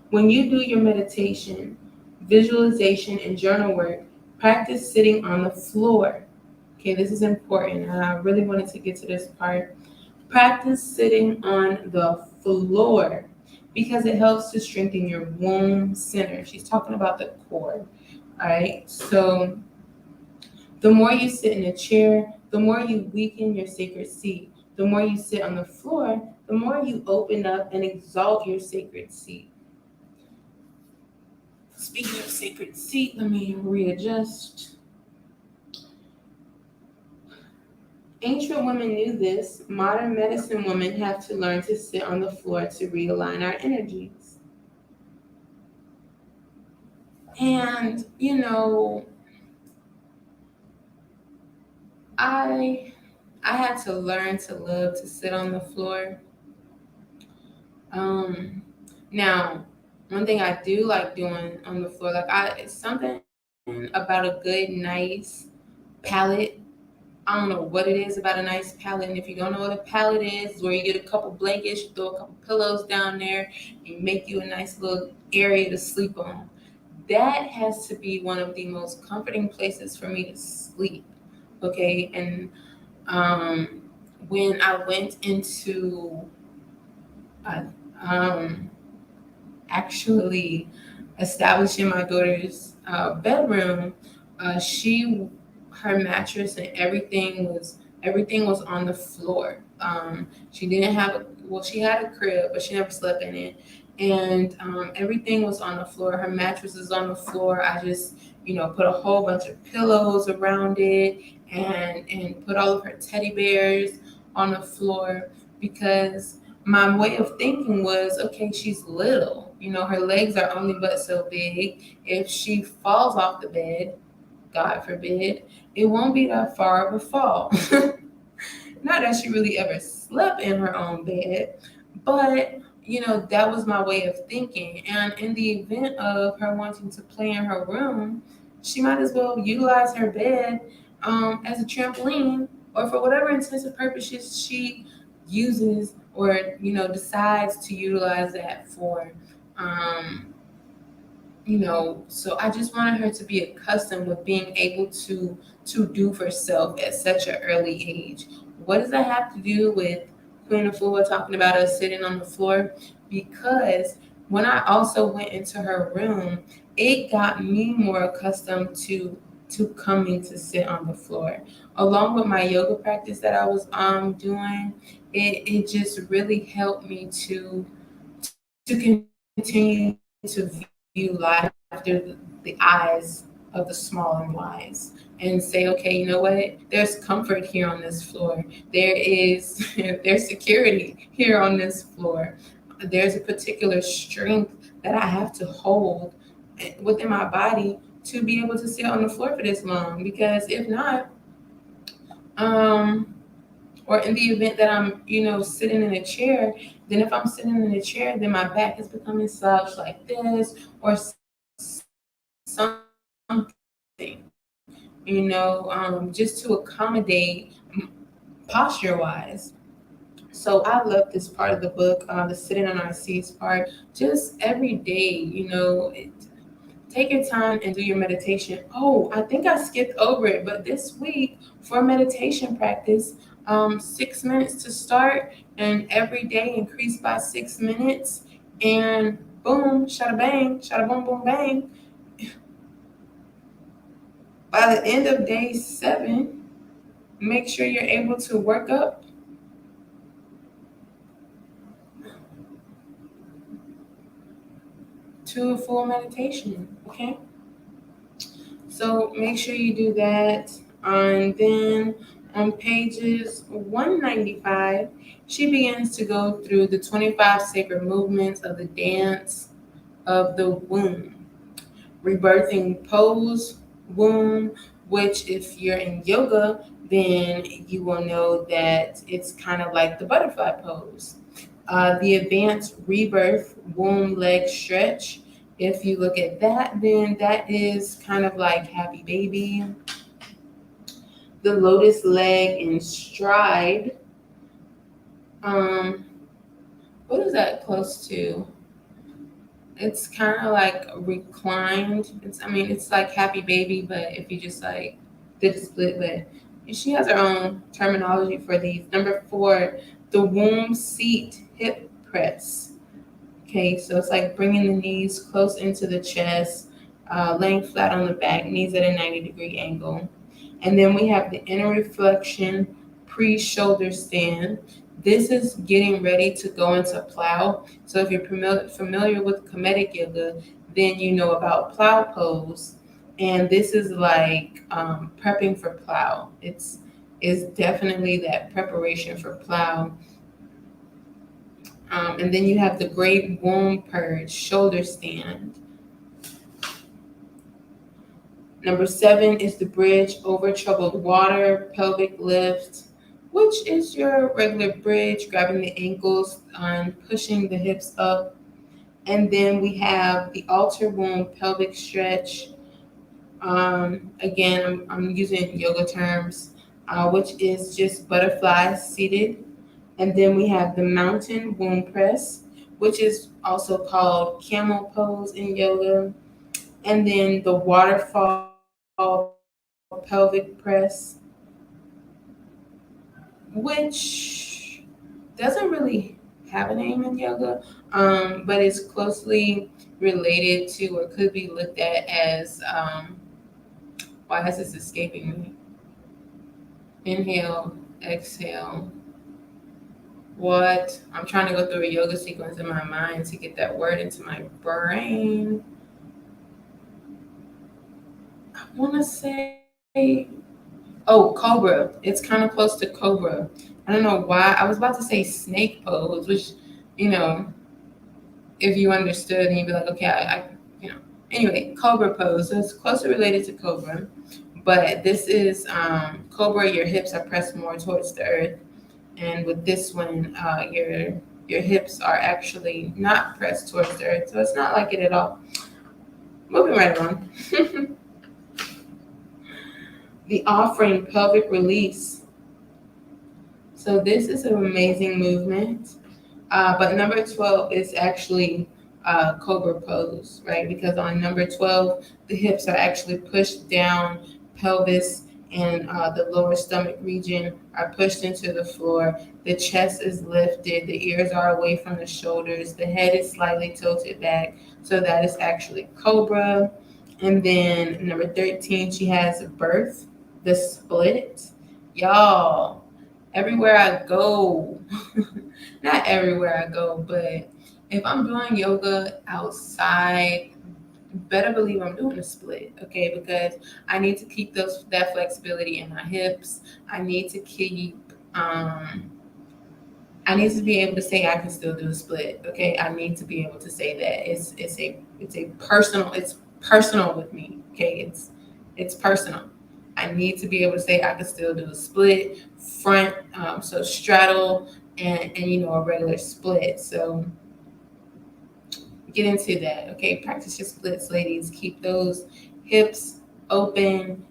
When you do your meditation, visualization, and journal work, practice sitting on the floor. Okay, this is important. And I really wanted to get to this part. Practice sitting on the floor because it helps to strengthen your womb center. She's talking about the core. All right. So the more you sit in a chair, the more you weaken your sacred seat. The more you sit on the floor, the more you open up and exalt your sacred seat. Speaking of sacred seat, let me readjust. Ancient women knew this. Modern medicine women have to learn to sit on the floor to realign our energies. And, I I had to learn to love to sit on the floor. Um, Now, one thing I do like doing on the floor, it's something about a good, nice palette. I don't know what it is about a nice palette, and if you don't know what a palette is, where you get a couple blankets, you throw a couple pillows down there, and make you a nice little area to sleep on. That has to be one of the most comforting places for me to sleep. Okay, and um, when I went into uh, um, actually establishing my daughter's bedroom, she her mattress and everything was on the floor. She didn't have she had a crib, but she never slept in it, and everything was on the floor. Her mattress is on the floor. I just put a whole bunch of pillows around it and put all of her teddy bears on the floor because my way of thinking was, okay, she's little. Her legs are only but so big. If she falls off the bed, God forbid, it won't be that far of a fall. Not that she really ever slept in her own bed, but that was my way of thinking. And in the event of her wanting to play in her room, she might as well utilize her bed as a trampoline or for whatever intensive purposes she uses or decides to utilize that for. Um, so I just wanted her to be accustomed with being able to do for self at such an early age. What does that have to do with Queen Afua talking about us sitting on the floor? Because when I also went into her room, it got me more accustomed to coming to sit on the floor. Along with my yoga practice that I was doing, it just really helped me to continue to view life through the eyes of the small and wise and say, okay, you know what? There's comfort here on this floor. There's security here on this floor. There's a particular strength that I have to hold within my body to be able to sit on the floor for this long. Because if not, um, or in the event that I'm, sitting in a chair, then if I'm sitting in a chair, then my back is becoming slouched like this or something, just to accommodate posture wise. So I love this part of the book, the sitting on our seats part. Just every day, take your time and do your meditation. Oh, I think I skipped over it, but this week for meditation practice, 6 minutes to start, and every day increase by 6 minutes, and boom, shada bang, shada boom, boom, bang. By the end of day 7, make sure you're able to work up to a full meditation. Okay, so make sure you do that. And then on pages 195, she begins to go through the 25 sacred movements of the dance of the womb, rebirthing pose, womb, which if you're in yoga, then you will know that it's kind of like the butterfly pose. The advanced rebirth womb leg stretch. If you look at that, then that is kind of like happy baby. The lotus leg in stride. Um, what is that close to? It's kind of like reclined. It's like happy baby, but if you just like did a split, but she has her own terminology for these. Number 4, the womb seat hip press. Okay, so it's like bringing the knees close into the chest, laying flat on the back, knees at a 90-degree angle. And then we have the inner reflection pre-shoulder stand. This is getting ready to go into plow. So if you're familiar with Kemetic yoga, then you know about plow pose. And this is like prepping for plow. is definitely that preparation for plow. And then you have the great womb purge, shoulder stand. Number 7 is the bridge over troubled water, pelvic lift, which is your regular bridge, grabbing the ankles and pushing the hips up. And then we have the altar womb pelvic stretch. Again, I'm using yoga terms, which is just butterflies seated. And then we have the mountain womb press, which is also called camel pose in yoga. And then the waterfall pelvic press, which doesn't really have a name in yoga, but is closely related to or could be looked at as why is this escaping me? Inhale, exhale. What? I'm trying to go through a yoga sequence in my mind to get that word into my brain. I want to say, oh, cobra. It's kind of close to cobra. I don't know why. I was about to say snake pose, which, you know, if you understood and you'd be like, okay, you know. Anyway, cobra pose. So it's closely related to cobra. But this is cobra. Your hips are pressed more towards the earth, and with this one, your hips are actually not pressed towards the earth, so it's not like it at all. Moving right along. The offering pelvic release. So this is an amazing movement. But number 12 is actually cobra pose, right? Because on number 12, the hips are actually pushed down, pelvis and the lower stomach region are pushed into the floor. The chest is lifted, the ears are away from the shoulders, the head is slightly tilted back. So that is actually cobra. And then number 13, she has birth, the split. Y'all, everywhere I go, not everywhere I go, but if I'm doing yoga outside, better believe I'm doing a split, okay? Because I need to keep that flexibility in my hips. I need to keep I need to be able to say I can still do a split, okay? I need to be able to say that. It's personal with me, okay? It's personal. I need to be able to say I can still do a split front, so straddle and a regular split. So get into that, okay? Practice your splits, ladies. Keep those hips open.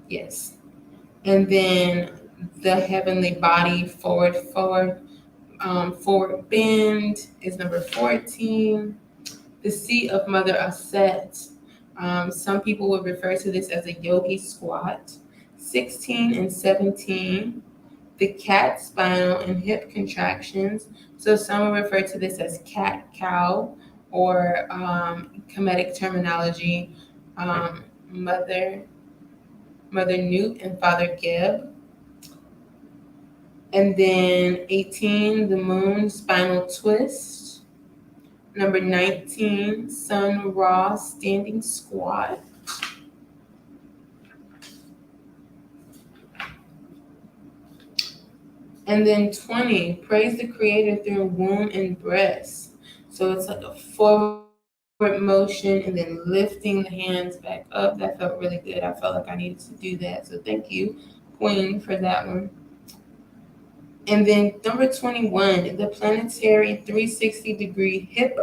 Yes. And then the heavenly body forward bend is number 14. The seat of Mother Aset. Some people would refer to this as a yogi squat. 16 and 17. The cat spinal and hip contractions. So some will refer to this as cat cow or Kemetic terminology, mother Newt and Father Gib. And then 18, the moon spinal twist. Number 19, Sun Ra standing squat. And then 20, praise the creator through womb and breast. So it's like a forward motion and then lifting the hands back up. That felt really good. I felt like I needed to do that. So thank you, Queen, for that one. And then number 21, the planetary 360-degree hip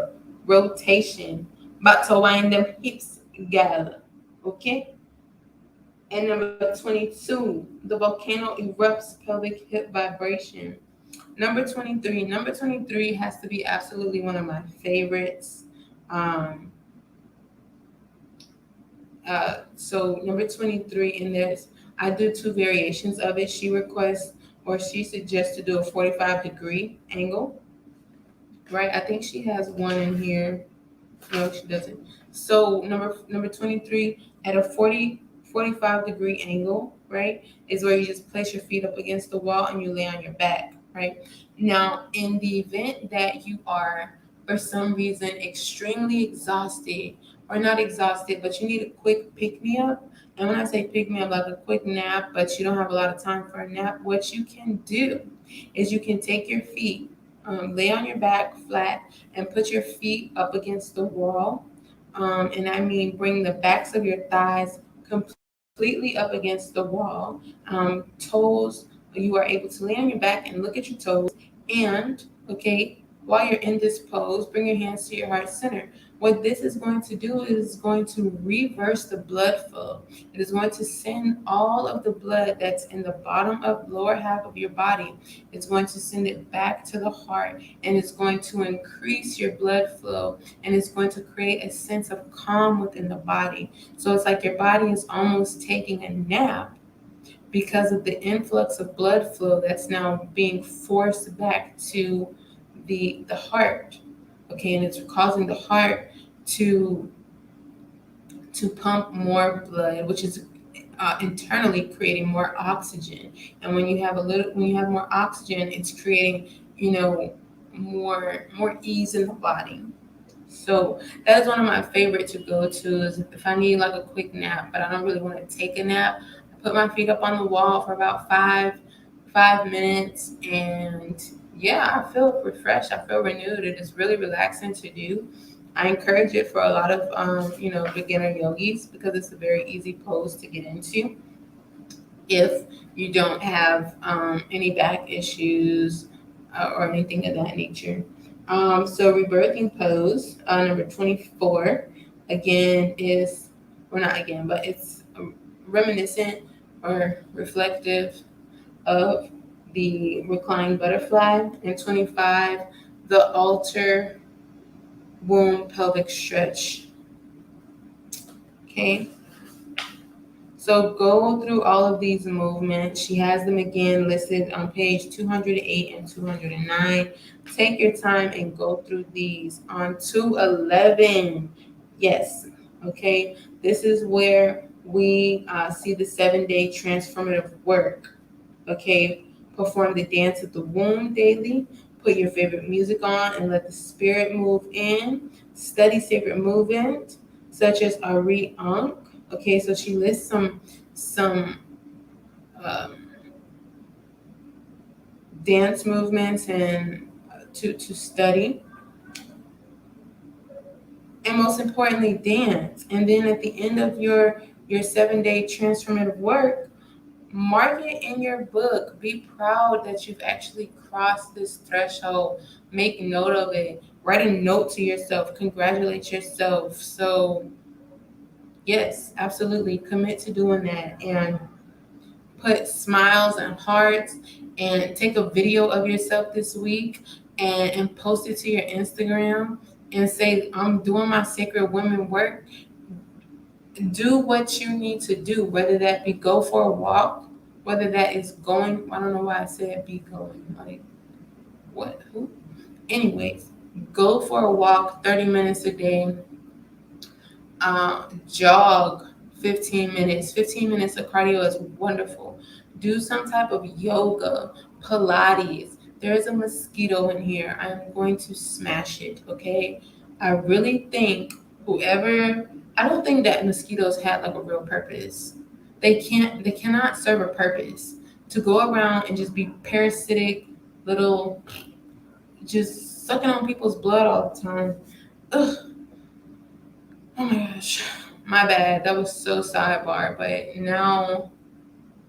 rotation. About to wind them hips together. Okay? And number 22, the volcano erupts pelvic hip vibration. Number 23 has to be absolutely one of my favorites. Um, so number 23, and I do two variations of it. She requests or she suggests to do a 45-degree angle, right? I think she has one in here. No, she doesn't. So number 23 at a 45-degree angle, right, is where you just place your feet up against the wall and you lay on your back, right? Now, in the event that you are, for some reason, extremely exhausted or not exhausted, but you need a quick pick me up. And when I say pick me up, like a quick nap, but you don't have a lot of time for a nap, what you can do is you can take your feet, lay on your back flat, and put your feet up against the wall. And I mean, bring the backs of your thighs completely up against the wall. Toes, you are able to lay on your back and look at your toes. And, okay, while you're in this pose, bring your hands to your heart center. What this is going to do is going to reverse the blood flow. It is going to send all of the blood that's in the bottom of lower half of your body. It's going to send it back to the heart, and it's going to increase your blood flow, and it's going to create a sense of calm within the body. So it's like your body is almost taking a nap because of the influx of blood flow that's now being forced back to the heart. Okay, and it's causing the heart to pump more blood, which is internally creating more oxygen. And when you have more oxygen, it's creating, more ease in the body. So that's one of my favorite to go to is if I need like a quick nap, but I don't really want to take a nap. I put my feet up on the wall for about five minutes, and yeah, I feel refreshed. I feel renewed. It is really relaxing to do. I encourage it for a lot of beginner yogis because it's a very easy pose to get into if you don't have any back issues or anything of that nature. So rebirthing pose, number 24, again is, well, not again, but it's reminiscent or reflective of the reclining butterfly. And 25, the altar womb pelvic stretch. Okay. So go through all of these movements. She has them again listed on page 208 and 209. Take your time and go through these. On 211, yes, okay, this is where we see the 7-day transformative work. Okay, perform the dance of the womb daily. Put your favorite music on and let the spirit move in. Study sacred movement such as Ari Ankh. Okay, so she lists some um, dance movements and to study, and most importantly, dance. And then at the end of your 7-day transformative work, mark it in your book. Be proud that you've actually crossed this threshold. Make note of it. Write a note to yourself. Congratulate yourself. So yes, absolutely. Commit to doing that and put smiles and hearts and take a video of yourself this week and post it to your Instagram and say, I'm doing my sacred women work. Do what you need to do, whether that be go for a walk, whether that is going, I don't know why I said be going, like what, who? Anyways, go for a walk 30 minutes a day, jog 15 minutes. 15 minutes of cardio is wonderful. Do some type of yoga, Pilates. There is a mosquito in here. I'm going to smash it, okay? I really think I don't think that mosquitoes had like a real purpose. They cannot serve a purpose to go around and just be parasitic little, just sucking on people's blood all the time. Ugh. Oh my gosh, my bad. That was so sidebar, but now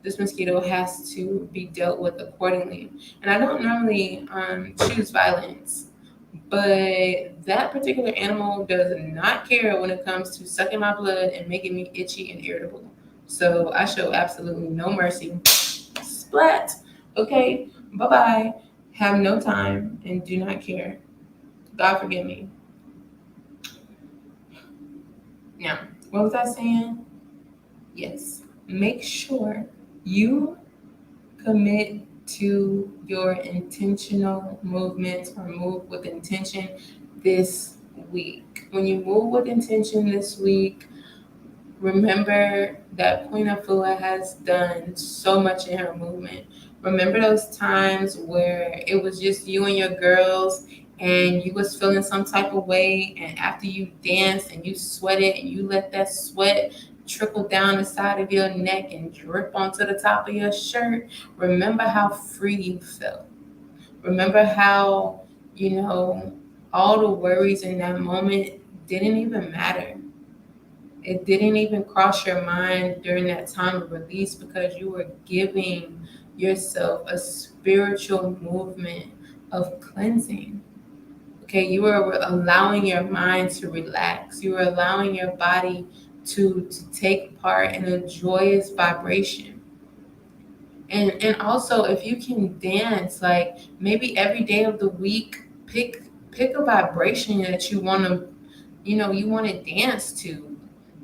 this mosquito has to be dealt with accordingly. And I don't normally choose violence, but that particular animal does not care when it comes to sucking my blood and making me itchy and irritable. So I show absolutely no mercy. Splat. Okay, bye bye. Have no time and do not care. God forgive me. Now, what was I saying? Yes, make sure you commit to your intentional movements or move with intention this week. When you move with intention this week, remember that Queen Afua has done so much in her movement. Remember those times where it was just you and your girls and you was feeling some type of way, and after you danced and you sweated and you let that sweat trickle down the side of your neck and drip onto the top of your shirt, remember how free you felt. Remember how, you know, all the worries in that moment didn't even matter. It didn't even cross your mind during that time of release because you were giving yourself a spiritual movement of cleansing. Okay, you were allowing your mind to relax. You were allowing your body to take part in a joyous vibration. And also, if you can dance, like maybe every day of the week, pick a vibration that you want to, you want to dance to.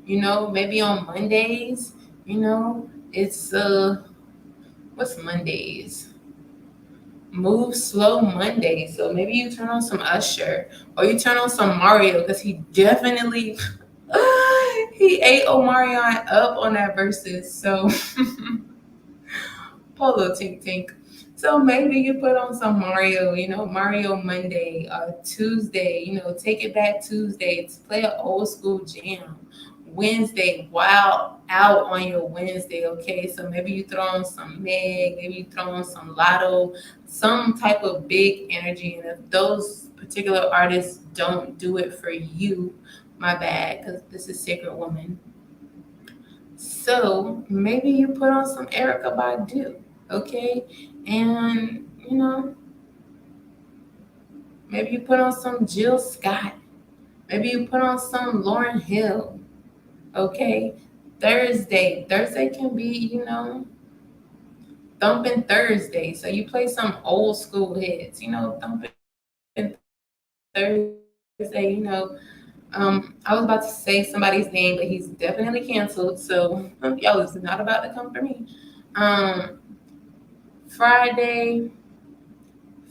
Maybe on Mondays, it's what's Mondays? Move slow Monday. So maybe you turn on some Usher or you turn on some Mario because he definitely he ate Omarion up on that verses. So Polo Tink Tink. So maybe you put on some Mario, Mario Monday, Tuesday, take it back Tuesday to play an old school jam. Wednesday, wow out on your Wednesday, okay? So maybe you throw on some Meg, maybe you throw on some Lotto, some type of big energy. And if those particular artists don't do it for you, my bad, because this is Sacred Woman. So maybe you put on some Erica Badu, okay? And, maybe you put on some Jill Scott. Maybe you put on some Lauryn Hill, okay? Thursday can be, thumping Thursday. So you play some old school hits, thumping Thursday, I was about to say somebody's name, but he's definitely canceled. So y'all is not about to come for me. Um, Friday,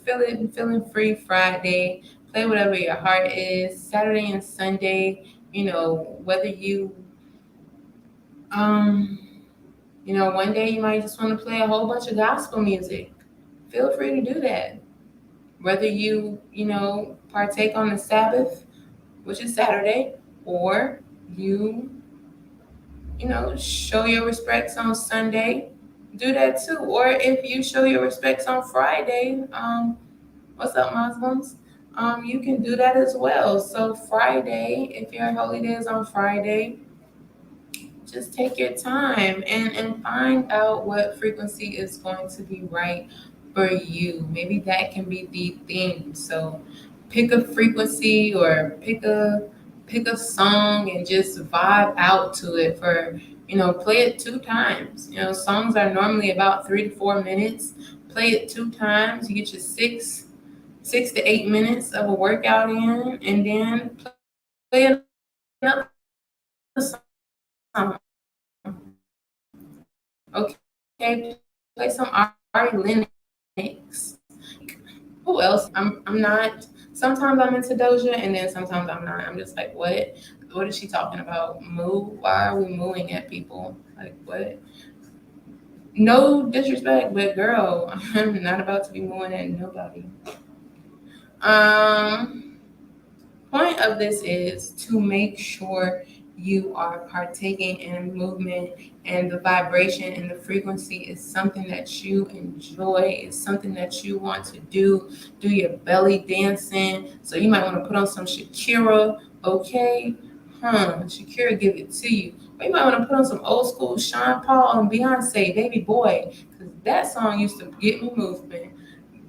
feeling free Friday. Play whatever your heart is. Saturday and Sunday, whether you um one day you might just want to play a whole bunch of gospel music. Feel free to do that. Whether you partake on the Sabbath, which is Saturday, or you show your respects on Sunday, do that too. Or if you show your respects on Friday, what's up, Muslims? You can do that as well. So Friday, if your holy day is on Friday, just take your time and find out what frequency is going to be right for you. Maybe that can be the theme. So pick a frequency or pick a song and just vibe out to it for play it 2 times. Songs are normally about 3 to 4 minutes. Play it 2 times. You get your 6 to 8 minutes of a workout in, and then play another song. Okay, play some Ari Lennox. Who else? I'm not. Sometimes I'm into Doja, and then sometimes I'm not. I'm just like, what? What is she talking about? Move? Why are we mooing at people? Like what? No disrespect, but girl, I'm not about to be mooing at nobody. Um, Point of this is to make sure you are partaking in movement and the vibration and the frequency is something that you enjoy. It's something that you want to do your belly dancing. So you might want to put on some Shakira, okay? Shakira give it to you. Or you might want to put on some old school Sean Paul and Beyonce, Baby Boy, because that song used to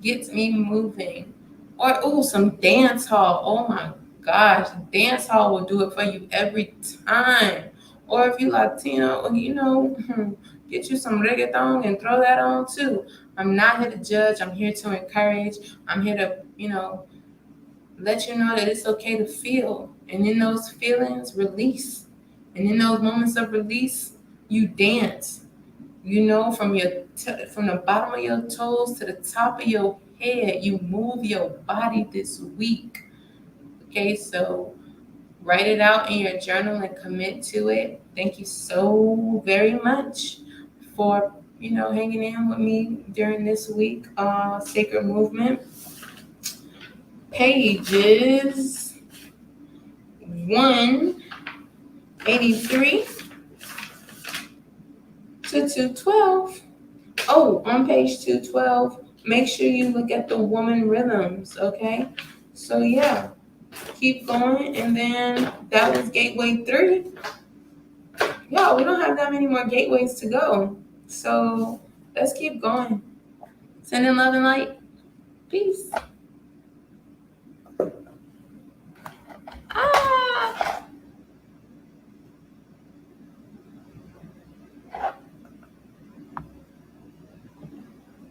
gets me moving. Or some dance hall. Oh my gosh, dance hall will do it for you every time. Or if you Latino, get you some reggaeton and throw that on too. I'm not here to judge. I'm here to encourage. I'm here to, let you know that it's okay to feel. And in those feelings, release. And in those moments of release, you dance. From the bottom of your toes to the top of your head, you move your body this week. Okay, so write it out in your journal and commit to it. Thank you so very much for hanging in with me during this week, Sacred Movement. pages 183 to 212. Oh, on page 212, make sure you look at the woman rhythms, okay? So yeah, keep going. And then that was gateway 3. Yeah, we don't have that many more gateways to go. So let's keep going. Sending love and light. Peace.